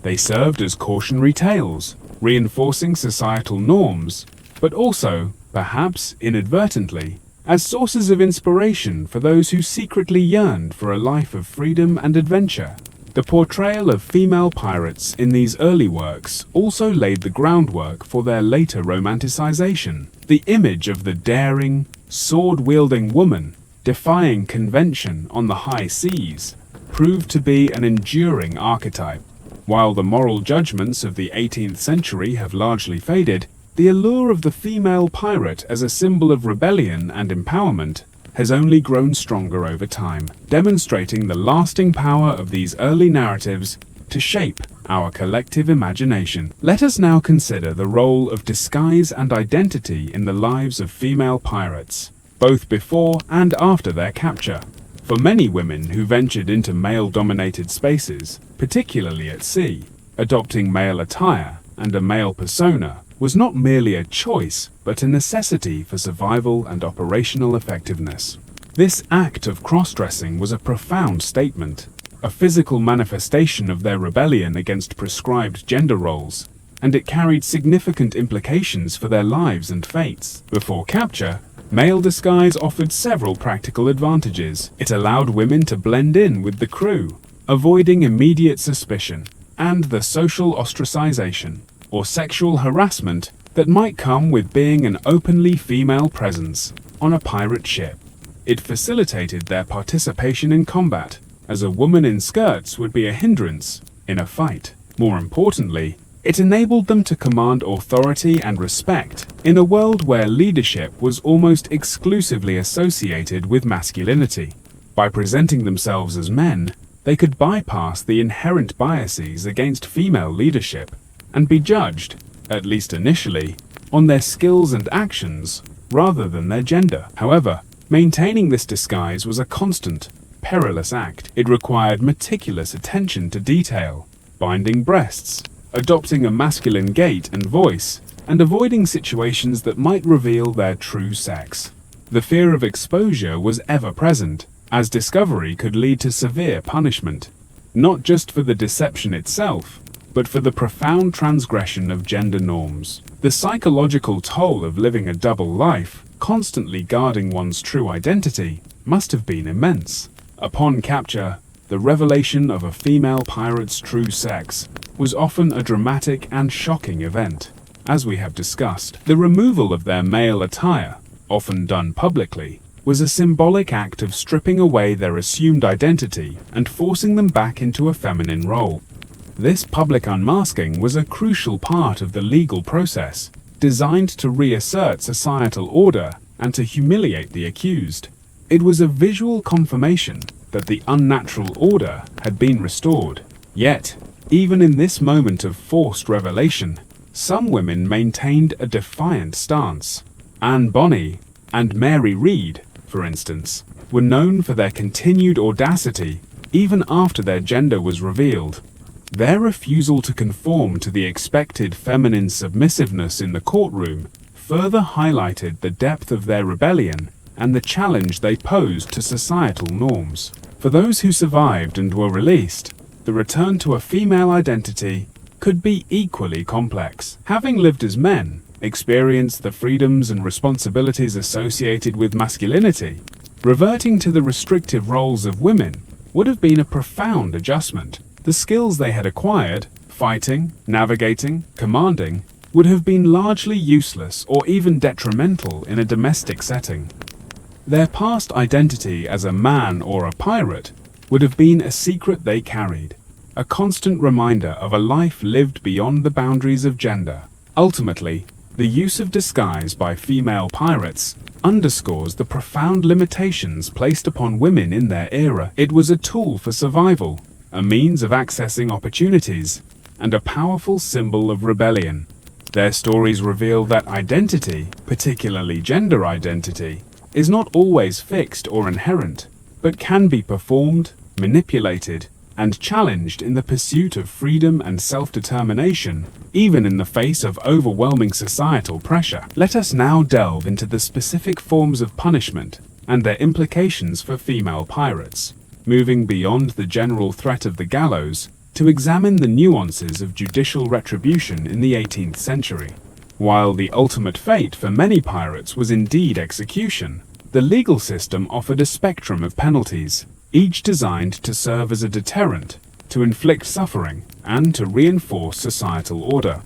They served as cautionary tales, reinforcing societal norms, but also, perhaps inadvertently, as sources of inspiration for those who secretly yearned for a life of freedom and adventure. The portrayal of female pirates in these early works also laid the groundwork for their later romanticization. The image of the daring, sword-wielding woman defying convention on the high seas proved to be an enduring archetype. While the moral judgments of the 18th century have largely faded, the allure of the female pirate as a symbol of rebellion and empowerment has only grown stronger over time, demonstrating the lasting power of these early narratives to shape our collective imagination. Let us now consider the role of disguise and identity in the lives of female pirates, both before and after their capture. For many women who ventured into male-dominated spaces, particularly at sea, adopting male attire and a male persona was not merely a choice, but a necessity for survival and operational effectiveness. This act of cross-dressing was a profound statement, a physical manifestation of their rebellion against prescribed gender roles, and it carried significant implications for their lives and fates. Before capture, male disguise offered several practical advantages. It allowed women to blend in with the crew, avoiding immediate suspicion and the social ostracization or sexual harassment that might come with being an openly female presence on a pirate ship. It facilitated their participation in combat, as a woman in skirts would be a hindrance in a fight. More importantly, it enabled them to command authority and respect in a world where leadership was almost exclusively associated with masculinity. By presenting themselves as men, they could bypass the inherent biases against female leadership and be judged, at least initially, on their skills and actions rather than their gender. However, maintaining this disguise was a constant, perilous act. It required meticulous attention to detail, binding breasts, adopting a masculine gait and voice, and avoiding situations that might reveal their true sex. The fear of exposure was ever present, as discovery could lead to severe punishment, not just for the deception itself, but for the profound transgression of gender norms. The psychological toll of living a double life, constantly guarding one's true identity, must have been immense. Upon capture, the revelation of a female pirate's true sex was often a dramatic and shocking event. As we have discussed, the removal of their male attire, often done publicly, was a symbolic act of stripping away their assumed identity and forcing them back into a feminine role. This public unmasking was a crucial part of the legal process, designed to reassert societal order and to humiliate the accused. It was a visual confirmation that the unnatural order had been restored. Yet, even in this moment of forced revelation, some women maintained a defiant stance. Anne Bonny and Mary Read, for instance, were known for their continued audacity even after their gender was revealed. Their refusal to conform to the expected feminine submissiveness in the courtroom further highlighted the depth of their rebellion and the challenge they posed to societal norms. For those who survived and were released, the return to a female identity could be equally complex. Having lived as men, experienced the freedoms and responsibilities associated with masculinity, reverting to the restrictive roles of women would have been a profound adjustment. The skills they had acquired, fighting, navigating, commanding, would have been largely useless or even detrimental in a domestic setting. Their past identity as a man or a pirate would have been a secret they carried, a constant reminder of a life lived beyond the boundaries of gender. Ultimately, the use of disguise by female pirates underscores the profound limitations placed upon women in their era. It was a tool for survival, a means of accessing opportunities, and a powerful symbol of rebellion. Their stories reveal that identity, particularly gender identity, is not always fixed or inherent, but can be performed, manipulated, and challenged in the pursuit of freedom and self-determination, even in the face of overwhelming societal pressure. Let us now delve into the specific forms of punishment and their implications for female pirates, moving beyond the general threat of the gallows to examine the nuances of judicial retribution in the 18th century. While the ultimate fate for many pirates was indeed execution, the legal system offered a spectrum of penalties, each designed to serve as a deterrent, to inflict suffering, and to reinforce societal order.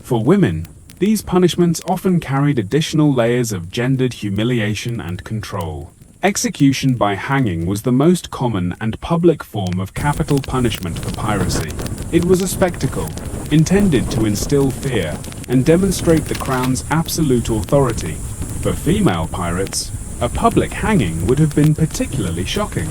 For women, these punishments often carried additional layers of gendered humiliation and control. Execution by hanging was the most common and public form of capital punishment for piracy. It was a spectacle, intended to instill fear and demonstrate the crown's absolute authority. For female pirates, a public hanging would have been particularly shocking,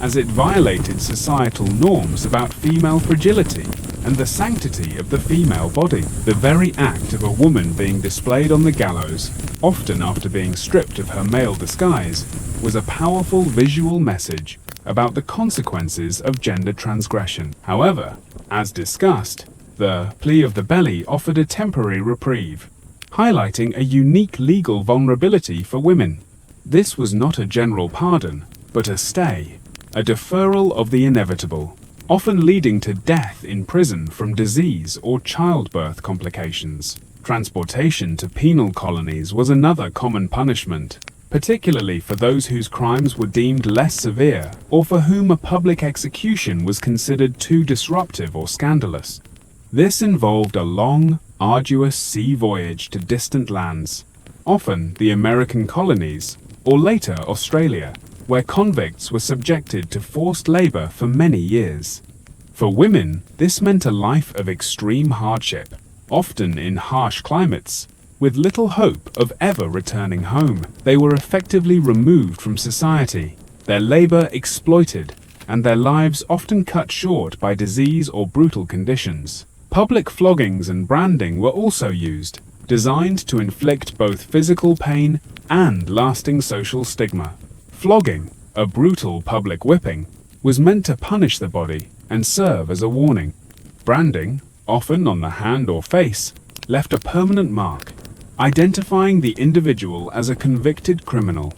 as it violated societal norms about female fragility and the sanctity of the female body. The very act of a woman being displayed on the gallows, often after being stripped of her male disguise, was a powerful visual message about the consequences of gender transgression. However, as discussed, the plea of the belly offered a temporary reprieve, highlighting a unique legal vulnerability for women. This was not a general pardon, but a stay, a deferral of the inevitable, often leading to death in prison from disease or childbirth complications. Transportation to penal colonies was another common punishment, particularly for those whose crimes were deemed less severe or for whom a public execution was considered too disruptive or scandalous. This involved a long, arduous sea voyage to distant lands, often the American colonies, or later Australia, where convicts were subjected to forced labor for many years. For women, this meant a life of extreme hardship, often in harsh climates, with little hope of ever returning home. They were effectively removed from society, their labor exploited, and their lives often cut short by disease or brutal conditions. Public floggings and branding were also used, designed to inflict both physical pain and lasting social stigma. Flogging, a brutal public whipping, was meant to punish the body and serve as a warning. Branding, often on the hand or face, left a permanent mark, identifying the individual as a convicted criminal.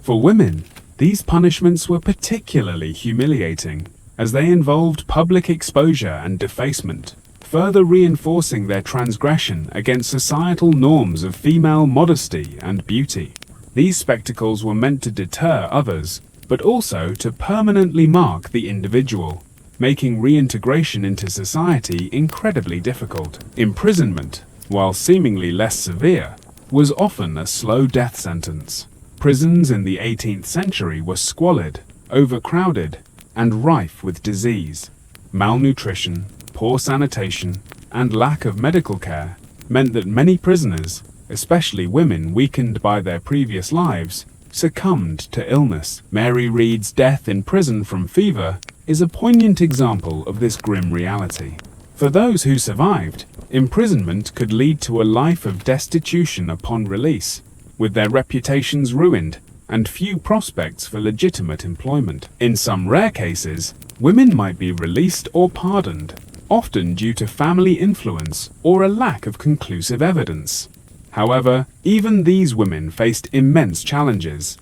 For women, these punishments were particularly humiliating, as they involved public exposure and defacement, further reinforcing their transgression against societal norms of female modesty and beauty. These spectacles were meant to deter others, but also to permanently mark the individual, making reintegration into society incredibly difficult. Imprisonment, while seemingly less severe, was often a slow death sentence. Prisons in the 18th century were squalid, overcrowded, and rife with disease. Malnutrition, poor sanitation, and lack of medical care meant that many prisoners, especially women weakened by their previous lives, succumbed to illness. Mary Read's death in prison from fever is a poignant example of this grim reality. For those who survived, imprisonment could lead to a life of destitution upon release, with their reputations ruined and few prospects for legitimate employment. In some rare cases, women might be released or pardoned, often due to family influence or a lack of conclusive evidence. However, even these women faced immense challenges.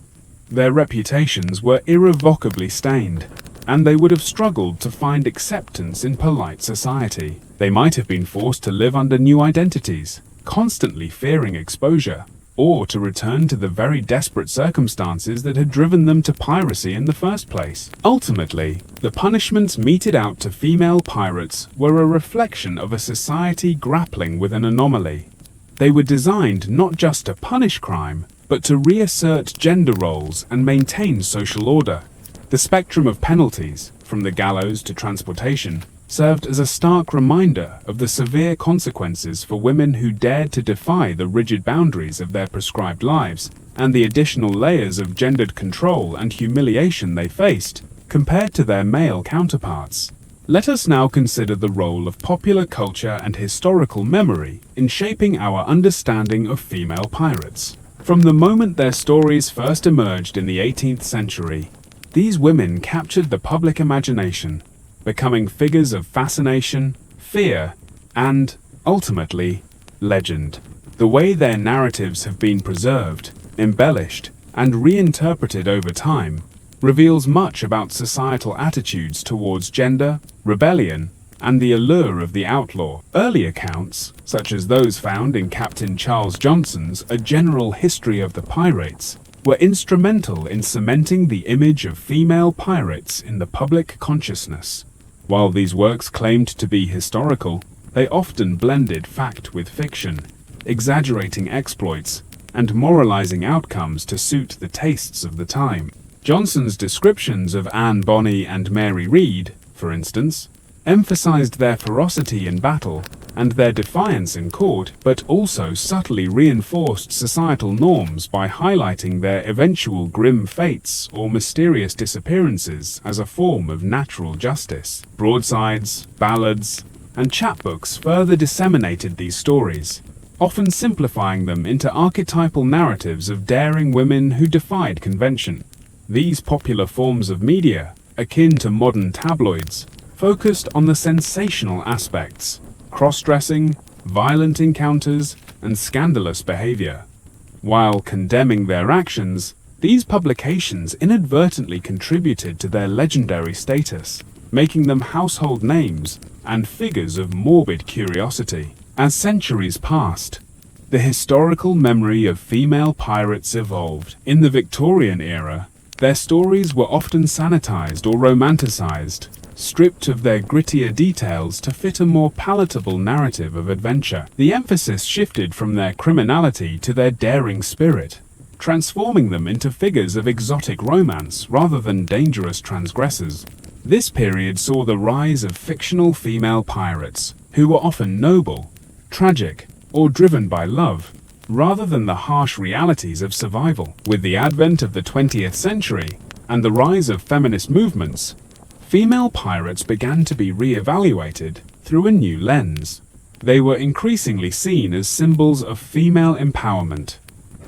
Their reputations were irrevocably stained, and they would have struggled to find acceptance in polite society. They might have been forced to live under new identities, constantly fearing exposure, or to return to the very desperate circumstances that had driven them to piracy in the first place. Ultimately, the punishments meted out to female pirates were a reflection of a society grappling with an anomaly. They were designed not just to punish crime, but to reassert gender roles and maintain social order. The spectrum of penalties, from the gallows to transportation, served as a stark reminder of the severe consequences for women who dared to defy the rigid boundaries of their prescribed lives, and the additional layers of gendered control and humiliation they faced, compared to their male counterparts. Let us now consider the role of popular culture and historical memory in shaping our understanding of female pirates. From the moment their stories first emerged in the 18th century, these women captured the public imagination, becoming figures of fascination, fear, and, ultimately, legend. The way their narratives have been preserved, embellished, and reinterpreted over time reveals much about societal attitudes towards gender, rebellion, and the allure of the outlaw. Early accounts, such as those found in Captain Charles Johnson's A General History of the Pirates, were instrumental in cementing the image of female pirates in the public consciousness. While these works claimed to be historical, they often blended fact with fiction, exaggerating exploits and moralizing outcomes to suit the tastes of the time. Johnson's descriptions of Anne Bonny and Mary Read, for instance, emphasized their ferocity in battle and their defiance in court, but also subtly reinforced societal norms by highlighting their eventual grim fates or mysterious disappearances as a form of natural justice. Broadsides, ballads, and chapbooks further disseminated these stories, often simplifying them into archetypal narratives of daring women who defied convention. These popular forms of media, akin to modern tabloids, focused on the sensational aspects: cross-dressing, violent encounters, and scandalous behavior. While condemning their actions, these publications inadvertently contributed to their legendary status, making them household names and figures of morbid curiosity. As centuries passed, the historical memory of female pirates evolved. In the Victorian era, their stories were often sanitized or romanticized, stripped of their grittier details to fit a more palatable narrative of adventure. The emphasis shifted from their criminality to their daring spirit, transforming them into figures of exotic romance rather than dangerous transgressors. This period saw the rise of fictional female pirates, who were often noble, tragic, or driven by love, rather than the harsh realities of survival. With the advent of the 20th century and the rise of feminist movements, female pirates began to be re-evaluated through a new lens. They were increasingly seen as symbols of female empowerment,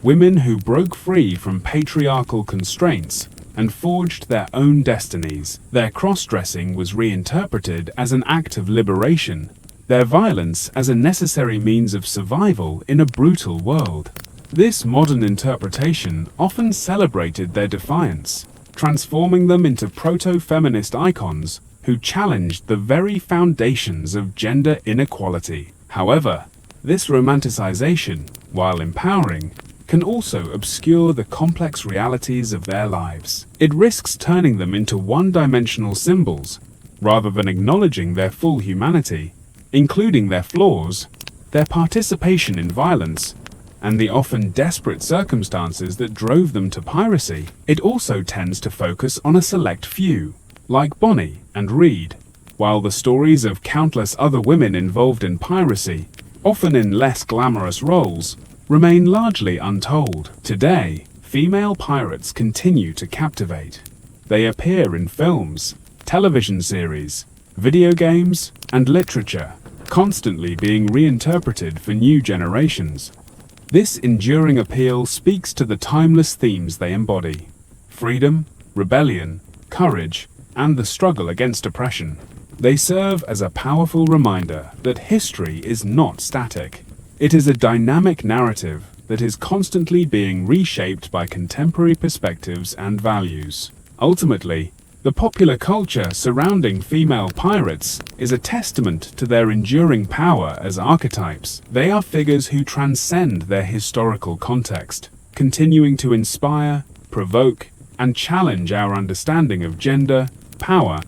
women who broke free from patriarchal constraints and forged their own destinies. Their cross-dressing was reinterpreted as an act of liberation, their violence as a necessary means of survival in a brutal world. This modern interpretation often celebrated their defiance, transforming them into proto-feminist icons who challenged the very foundations of gender inequality. However, this romanticization, while empowering, can also obscure the complex realities of their lives. It risks turning them into one-dimensional symbols, rather than acknowledging their full humanity, including their flaws, their participation in violence, and the often desperate circumstances that drove them to piracy. It also tends to focus on a select few, like Bonnie and Reed, while the stories of countless other women involved in piracy, often in less glamorous roles, remain largely untold. Today, female pirates continue to captivate. They appear in films, television series, video games, and literature, constantly being reinterpreted for new generations. This enduring appeal speaks to the timeless themes they embody: freedom, rebellion, courage, and the struggle against oppression. They serve as a powerful reminder that history is not static. It is a dynamic narrative that is constantly being reshaped by contemporary perspectives and values. Ultimately, the popular culture surrounding female pirates is a testament to their enduring power as archetypes. They are figures who transcend their historical context, continuing to inspire, provoke, and challenge our understanding of gender, power,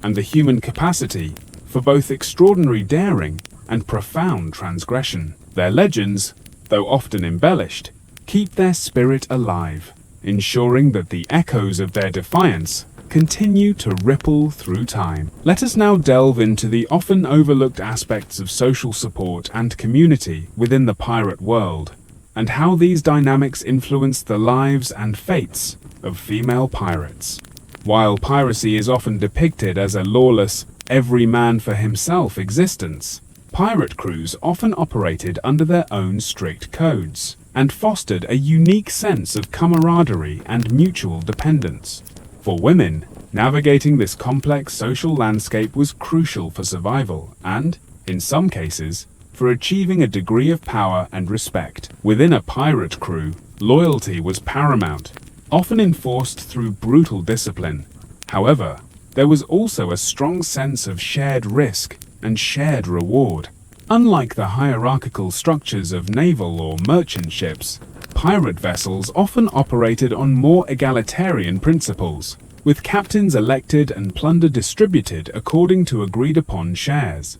and the human capacity for both extraordinary daring and profound transgression. Their legends, though often embellished, keep their spirit alive, ensuring that the echoes of their defiance continue to ripple through time. Let us now delve into the often overlooked aspects of social support and community within the pirate world, and how these dynamics influence the lives and fates of female pirates. While piracy is often depicted as a lawless, every man for himself existence, pirate crews often operated under their own strict codes and fostered a unique sense of camaraderie and mutual dependence. For women, navigating this complex social landscape was crucial for survival and, in some cases, for achieving a degree of power and respect. Within a pirate crew, loyalty was paramount, often enforced through brutal discipline. However, there was also a strong sense of shared risk and shared reward. Unlike the hierarchical structures of naval or merchant ships, pirate vessels often operated on more egalitarian principles, with captains elected and plunder distributed according to agreed-upon shares.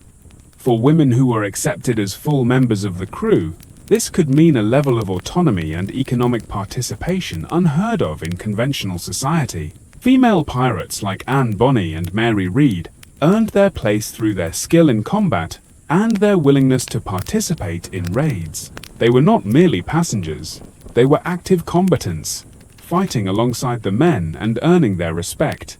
For women who were accepted as full members of the crew, this could mean a level of autonomy and economic participation unheard of in conventional society. Female pirates like Anne Bonny and Mary Read earned their place through their skill in combat and their willingness to participate in raids. They were not merely passengers, they were active combatants, fighting alongside the men and earning their respect.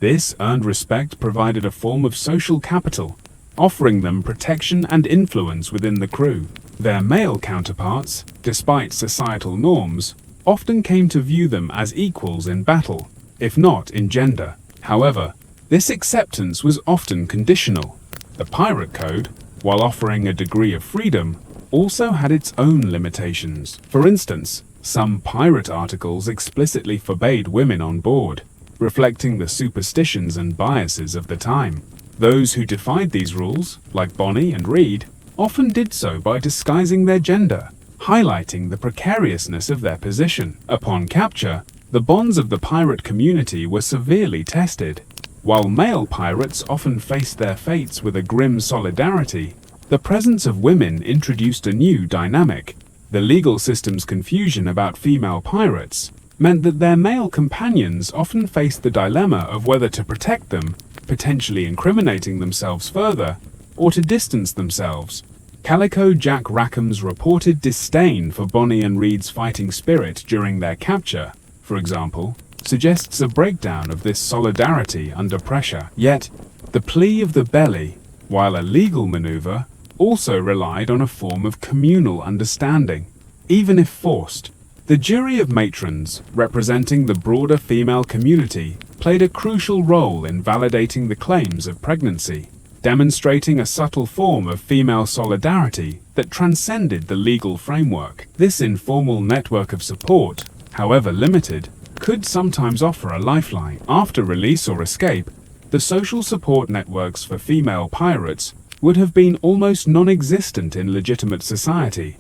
This earned respect provided a form of social capital, offering them protection and influence within the crew. Their male counterparts, despite societal norms, often came to view them as equals in battle, if not in gender. However, this acceptance was often conditional. The pirate code, while offering a degree of freedom, also had its own limitations. For instance, some pirate articles explicitly forbade women on board, reflecting the superstitions and biases of the time. Those who defied these rules, like Bonny and Reed, often did so by disguising their gender, highlighting the precariousness of their position. Upon capture, the bonds of the pirate community were severely tested. While male pirates often faced their fates with a grim solidarity, the presence of women introduced a new dynamic. The legal system's confusion about female pirates meant that their male companions often faced the dilemma of whether to protect them, potentially incriminating themselves further, or to distance themselves. Calico Jack Rackham's reported disdain for Bonny and Reed's fighting spirit during their capture, for example, suggests a breakdown of this solidarity under pressure. Yet, the plea of the belly, while a legal maneuver, also relied on a form of communal understanding. Even if forced, the jury of matrons, representing the broader female community, played a crucial role in validating the claims of pregnancy, demonstrating a subtle form of female solidarity that transcended the legal framework. This informal network of support, however limited, could sometimes offer a lifeline. After release or escape, the social support networks for female pirates would have been almost non-existent in legitimate society.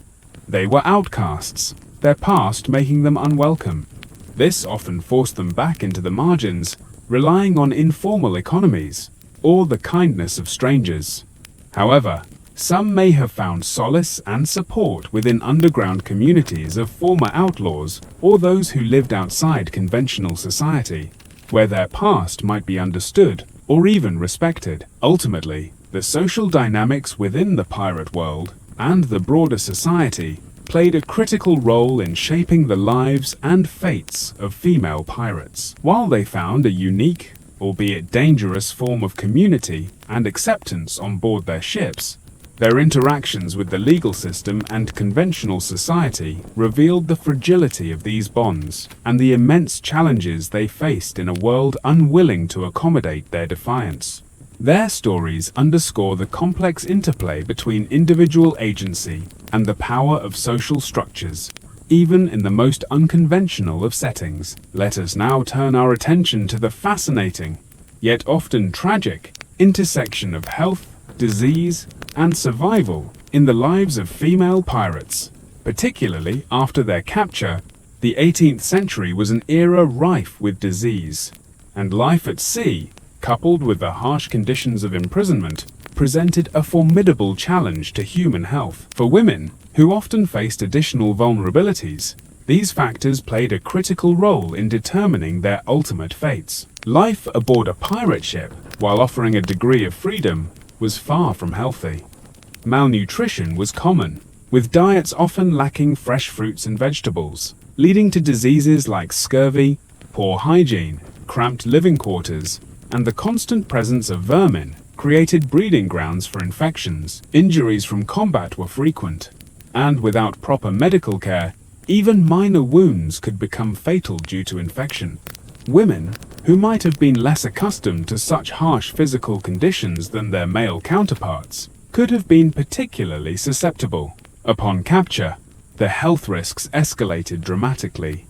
They were outcasts, their past making them unwelcome. This often forced them back into the margins, relying on informal economies or the kindness of strangers. However, some may have found solace and support within underground communities of former outlaws or those who lived outside conventional society, where their past might be understood or even respected. Ultimately, the social dynamics within the pirate world and the broader society played a critical role in shaping the lives and fates of female pirates. While they found a unique, albeit dangerous form of community and acceptance on board their ships, their interactions with the legal system and conventional society revealed the fragility of these bonds and the immense challenges they faced in a world unwilling to accommodate their defiance. Their stories underscore the complex interplay between individual agency and the power of social structures, even in the most unconventional of settings. Let us now turn our attention to the fascinating, yet often tragic, intersection of health, disease, and survival in the lives of female pirates. Particularly after their capture, the 18th century was an era rife with disease, and life at sea, coupled with the harsh conditions of imprisonment, presented a formidable challenge to human health. For women, who often faced additional vulnerabilities, these factors played a critical role in determining their ultimate fates. Life aboard a pirate ship, while offering a degree of freedom, was far from healthy. Malnutrition was common, with diets often lacking fresh fruits and vegetables, leading to diseases like scurvy, poor hygiene, cramped living quarters, and the constant presence of vermin created breeding grounds for infections. Injuries from combat were frequent, and without proper medical care, even minor wounds could become fatal due to infection. Women, who might have been less accustomed to such harsh physical conditions than their male counterparts, could have been particularly susceptible. Upon capture, the health risks escalated dramatically.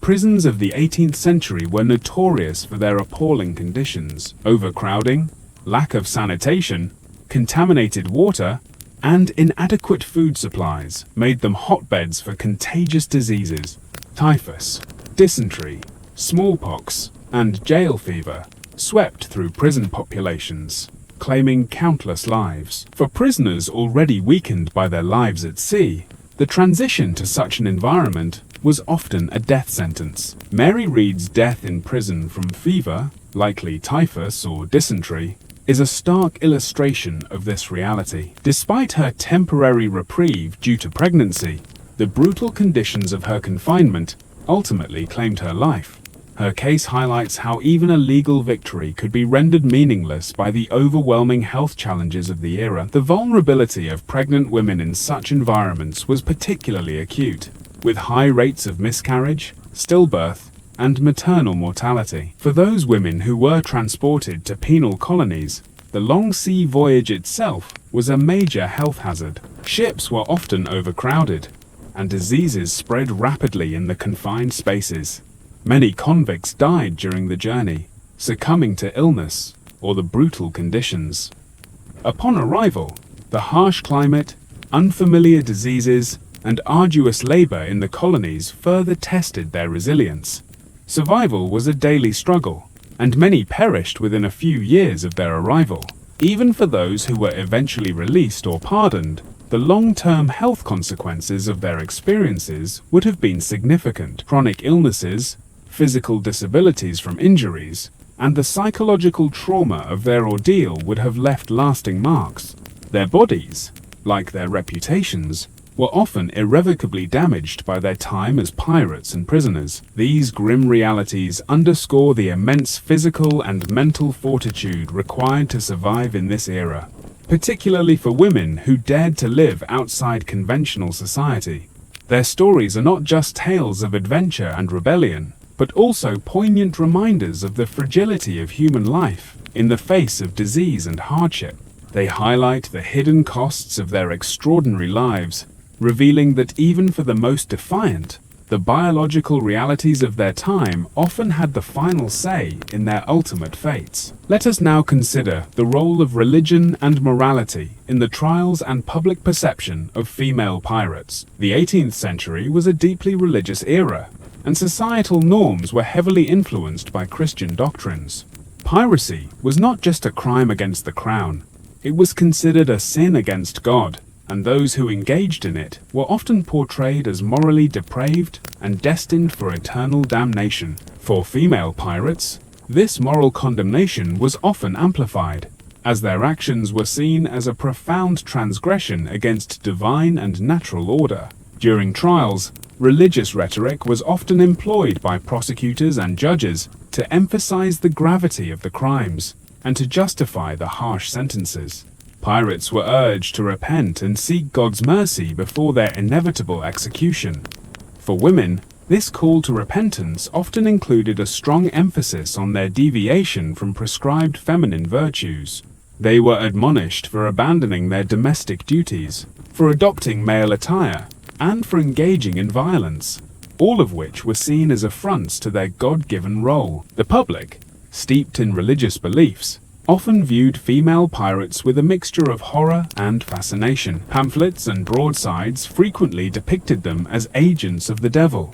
Prisons of the 18th century were notorious for their appalling conditions. Overcrowding, lack of sanitation, contaminated water, and inadequate food supplies made them hotbeds for contagious diseases. Typhus, dysentery, smallpox, and jail fever swept through prison populations, claiming countless lives. For prisoners already weakened by their lives at sea, the transition to such an environment was often a death sentence. Mary Read's death in prison from fever, likely typhus or dysentery, is a stark illustration of this reality. Despite her temporary reprieve due to pregnancy, the brutal conditions of her confinement ultimately claimed her life. Her case highlights how even a legal victory could be rendered meaningless by the overwhelming health challenges of the era. The vulnerability of pregnant women in such environments was particularly acute, with high rates of miscarriage, stillbirth, and maternal mortality. For those women who were transported to penal colonies, the long sea voyage itself was a major health hazard. Ships were often overcrowded, and diseases spread rapidly in the confined spaces. Many convicts died during the journey, succumbing to illness or the brutal conditions. Upon arrival, the harsh climate, unfamiliar diseases, and arduous labor in the colonies further tested their resilience. Survival was a daily struggle, and many perished within a few years of their arrival. Even for those who were eventually released or pardoned, the long-term health consequences of their experiences would have been significant. Chronic illnesses, physical disabilities from injuries, and the psychological trauma of their ordeal would have left lasting marks. Their bodies, like their reputations, were often irrevocably damaged by their time as pirates and prisoners. These grim realities underscore the immense physical and mental fortitude required to survive in this era, particularly for women who dared to live outside conventional society. Their stories are not just tales of adventure and rebellion, but also poignant reminders of the fragility of human life in the face of disease and hardship. They highlight the hidden costs of their extraordinary lives, revealing that even for the most defiant, The biological realities of their time often had the final say in their ultimate fates. Let us now consider the role of religion and morality in the trials and public perception of female pirates. The 18th century was a deeply religious era, and societal norms were heavily influenced by Christian doctrines. Piracy was not just a crime against the crown, it was considered a sin against God, and those who engaged in it were often portrayed as morally depraved and destined for eternal damnation. For female pirates, this moral condemnation was often amplified, as their actions were seen as a profound transgression against divine and natural order. During trials, religious rhetoric was often employed by prosecutors and judges to emphasize the gravity of the crimes and to justify the harsh sentences. Pirates were urged to repent and seek God's mercy before their inevitable execution. For women, this call to repentance often included a strong emphasis on their deviation from prescribed feminine virtues. They were admonished for abandoning their domestic duties, for adopting male attire, and for engaging in violence, all of which were seen as affronts to their God-given role. The public, steeped in religious beliefs, often viewed female pirates with a mixture of horror and fascination. Pamphlets and broadsides frequently depicted them as agents of the devil,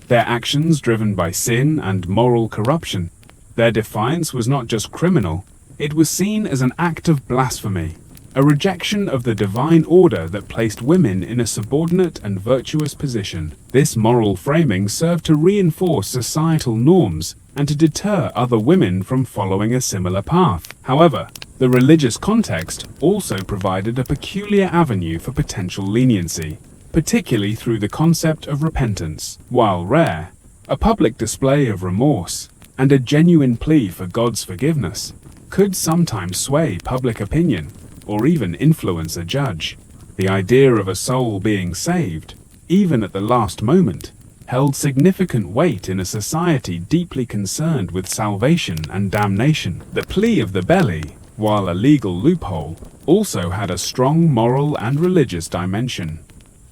their actions driven by sin and moral corruption. Their defiance was not just criminal, it was seen as an act of blasphemy, a rejection of the divine order that placed women in a subordinate and virtuous position. This moral framing served to reinforce societal norms and to deter other women from following a similar path. However, the religious context also provided a peculiar avenue for potential leniency, particularly through the concept of repentance. While rare, a public display of remorse and a genuine plea for God's forgiveness could sometimes sway public opinion or even influence a judge. The idea of a soul being saved, even at the last moment, held significant weight in a society deeply concerned with salvation and damnation. The plea of the belly, while a legal loophole, also had a strong moral and religious dimension.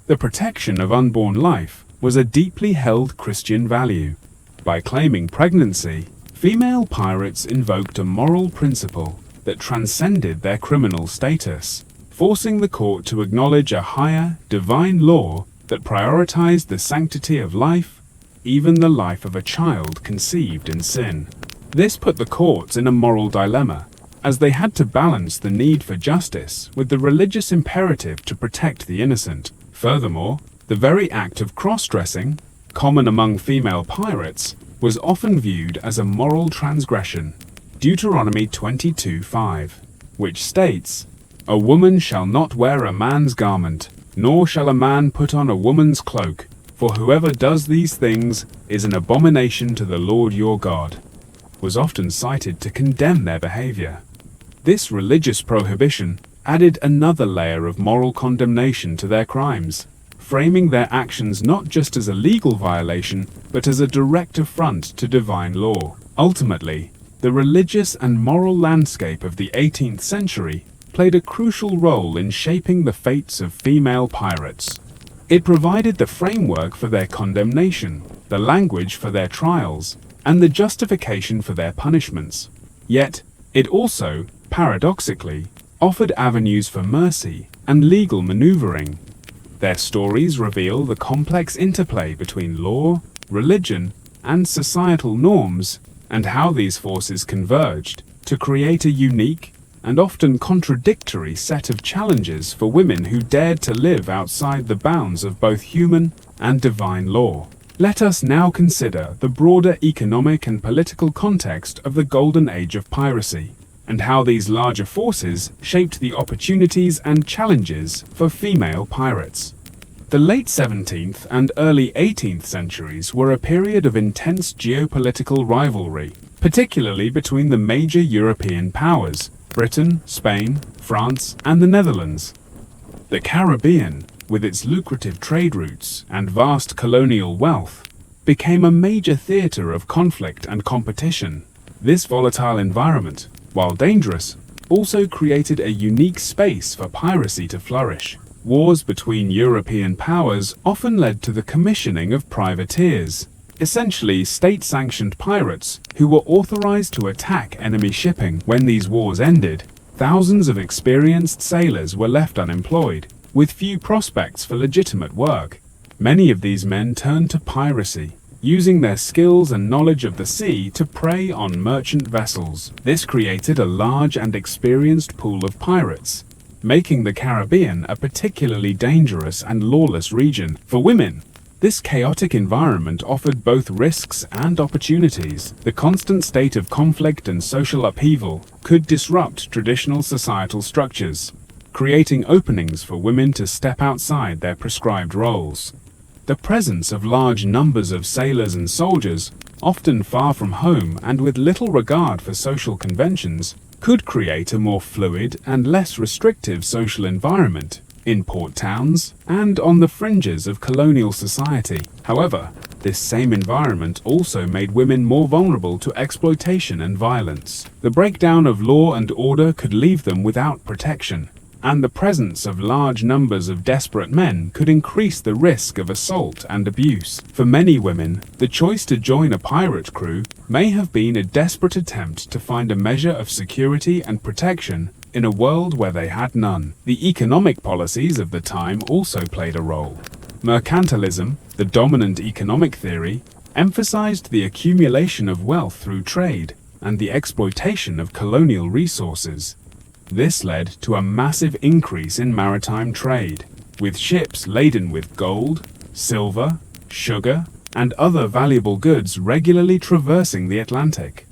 The protection of unborn life was a deeply held Christian value. By claiming pregnancy, female pirates invoked a moral principle that transcended their criminal status, forcing the court to acknowledge a higher, divine law that prioritized the sanctity of life, even the life of a child conceived in sin. This put the courts in a moral dilemma, as they had to balance the need for justice with the religious imperative to protect the innocent. Furthermore, the very act of cross-dressing, common among female pirates, was often viewed as a moral transgression. Deuteronomy 22:5, which states, "A woman shall not wear a man's garment, nor shall a man put on a woman's cloak, for whoever does these things is an abomination to the Lord your God," was often cited to condemn their behavior. This religious prohibition added another layer of moral condemnation to their crimes, framing their actions not just as a legal violation, but as a direct affront to divine law. Ultimately, the religious and moral landscape of the 18th century played a crucial role in shaping the fates of female pirates. It provided the framework for their condemnation, the language for their trials, and the justification for their punishments. Yet, it also, paradoxically, offered avenues for mercy and legal maneuvering. Their stories reveal the complex interplay between law, religion, and societal norms, and how these forces converged to create a unique and often contradictory set of challenges for women who dared to live outside the bounds of both human and divine law. Let us now consider the broader economic and political context of the Golden Age of piracy, and how these larger forces shaped the opportunities and challenges for female pirates. The late 17th and early 18th centuries were a period of intense geopolitical rivalry, particularly between the major European powers, Britain, Spain, France, and the Netherlands. The Caribbean, with its lucrative trade routes and vast colonial wealth, became a major theater of conflict and competition. This volatile environment, while dangerous, also created a unique space for piracy to flourish. Wars between European powers often led to the commissioning of privateers, essentially state-sanctioned pirates who were authorized to attack enemy shipping. When these wars ended, thousands of experienced sailors were left unemployed, with few prospects for legitimate work. Many of these men turned to piracy, using their skills and knowledge of the sea to prey on merchant vessels. This created a large and experienced pool of pirates, making the Caribbean a particularly dangerous and lawless region. For women, this chaotic environment offered both risks and opportunities. The constant state of conflict and social upheaval could disrupt traditional societal structures, creating openings for women to step outside their prescribed roles. The presence of large numbers of sailors and soldiers, often far from home and with little regard for social conventions, could create a more fluid and less restrictive social environment in port towns and on the fringes of colonial society. However, this same environment also made women more vulnerable to exploitation and violence. The breakdown of law and order could leave them without protection, and the presence of large numbers of desperate men could increase the risk of assault and abuse. For many women, the choice to join a pirate crew may have been a desperate attempt to find a measure of security and protection in a world where they had none. The economic policies of the time also played a role. Mercantilism, the dominant economic theory, emphasized the accumulation of wealth through trade and the exploitation of colonial resources. This led to a massive increase in maritime trade, with ships laden with gold, silver, sugar, and other valuable goods regularly traversing the Atlantic.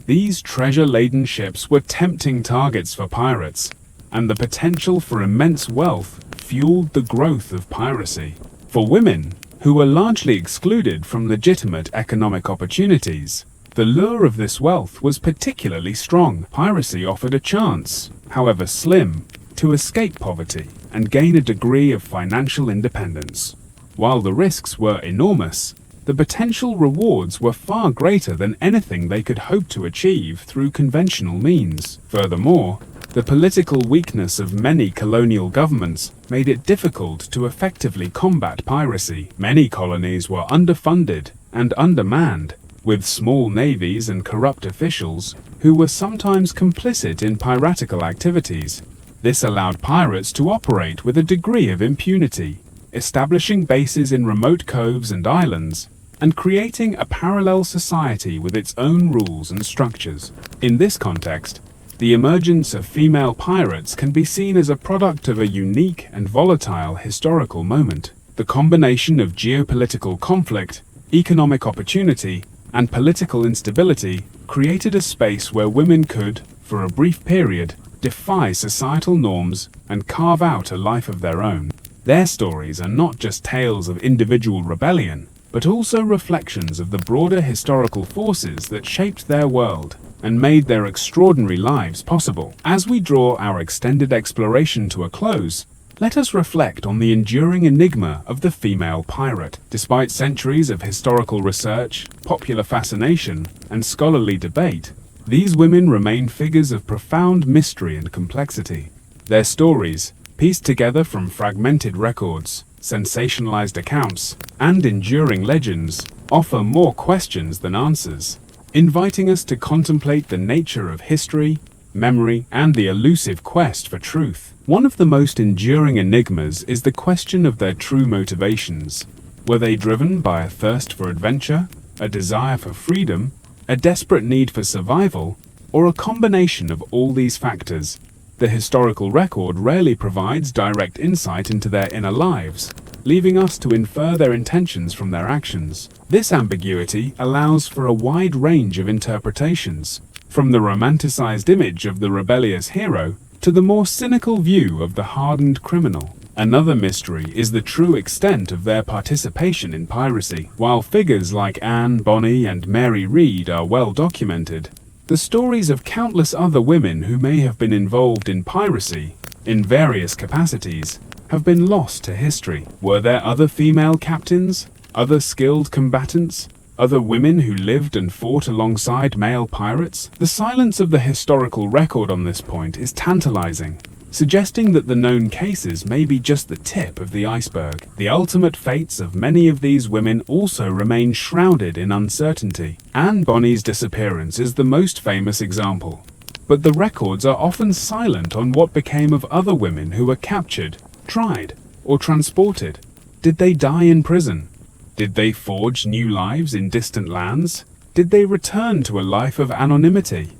These treasure-laden ships were tempting targets for pirates, and the potential for immense wealth fueled the growth of piracy. For women, who were largely excluded from legitimate economic opportunities, the lure of this wealth was particularly strong. Piracy offered a chance, however slim, to escape poverty and gain a degree of financial independence. While the risks were enormous, the potential rewards were far greater than anything they could hope to achieve through conventional means. Furthermore, the political weakness of many colonial governments made it difficult to effectively combat piracy. Many colonies were underfunded and undermanned, with small navies and corrupt officials who were sometimes complicit in piratical activities. This allowed pirates to operate with a degree of impunity, establishing bases in remote coves and islands, and creating a parallel society with its own rules and structures. In this context, the emergence of female pirates can be seen as a product of a unique and volatile historical moment. The combination of geopolitical conflict, economic opportunity, and political instability created a space where women could, for a brief period, defy societal norms and carve out a life of their own. Their stories are not just tales of individual rebellion, but also reflections of the broader historical forces that shaped their world and made their extraordinary lives possible. As we draw our extended exploration to a close, let us reflect on the enduring enigma of the female pirate. Despite centuries of historical research, popular fascination, and scholarly debate, these women remain figures of profound mystery and complexity. Their stories, pieced together from fragmented records, sensationalized accounts, and enduring legends, offer more questions than answers, inviting us to contemplate the nature of history, memory, and the elusive quest for truth. One of the most enduring enigmas is the question of their true motivations. Were they driven by a thirst for adventure, a desire for freedom, a desperate need for survival, or a combination of all these factors? The historical record rarely provides direct insight into their inner lives, leaving us to infer their intentions from their actions. This ambiguity allows for a wide range of interpretations, from the romanticized image of the rebellious hero to the more cynical view of the hardened criminal. Another mystery is the true extent of their participation in piracy. While figures like Anne Bonny and Mary Read are well documented, the stories of countless other women who may have been involved in piracy, in various capacities, have been lost to history. Were there other female captains, other skilled combatants, other women who lived and fought alongside male pirates? The silence of the historical record on this point is tantalizing, suggesting that the known cases may be just the tip of the iceberg. The ultimate fates of many of these women also remain shrouded in uncertainty. Anne Bonny's disappearance is the most famous example. But the records are often silent on what became of other women who were captured, tried, or transported. Did they die in prison? Did they forge new lives in distant lands? Did they return to a life of anonymity?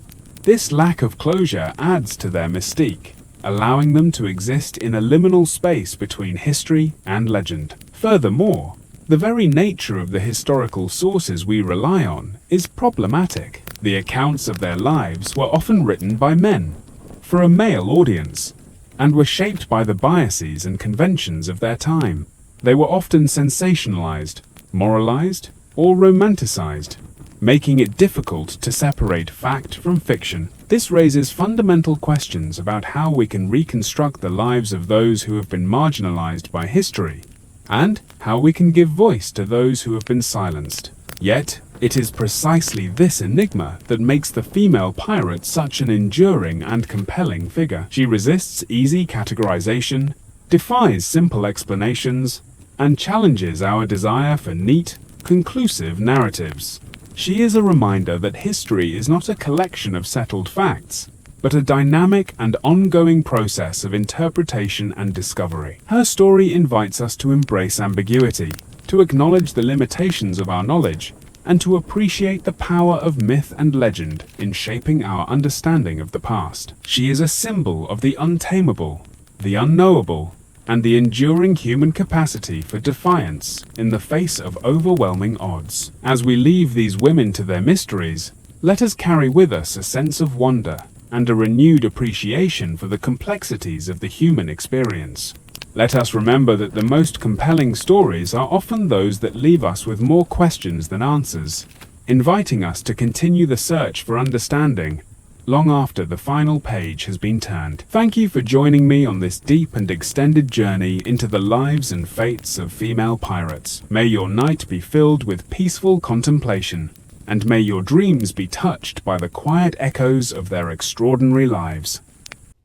This lack of closure adds to their mystique, allowing them to exist in a liminal space between history and legend. Furthermore, the very nature of the historical sources we rely on is problematic. The accounts of their lives were often written by men, for a male audience, and were shaped by the biases and conventions of their time. They were often sensationalized, moralized, or romanticized, making it difficult to separate fact from fiction. This raises fundamental questions about how we can reconstruct the lives of those who have been marginalized by history, and how we can give voice to those who have been silenced. Yet, it is precisely this enigma that makes the female pirate such an enduring and compelling figure. She resists easy categorization, defies simple explanations, and challenges our desire for neat, conclusive narratives. She is a reminder that history is not a collection of settled facts, but a dynamic and ongoing process of interpretation and discovery. Her story invites us to embrace ambiguity, to acknowledge the limitations of our knowledge, and to appreciate the power of myth and legend in shaping our understanding of the past. She is a symbol of the untamable, the unknowable, and the enduring human capacity for defiance in the face of overwhelming odds. As we leave these women to their mysteries, let us carry with us a sense of wonder and a renewed appreciation for the complexities of the human experience. Let us remember that the most compelling stories are often those that leave us with more questions than answers, inviting us to continue the search for understanding long after the final page has been turned. Thank you for joining me on this deep and extended journey into the lives and fates of female pirates. May your night be filled with peaceful contemplation, and may your dreams be touched by the quiet echoes of their extraordinary lives.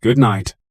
Good night.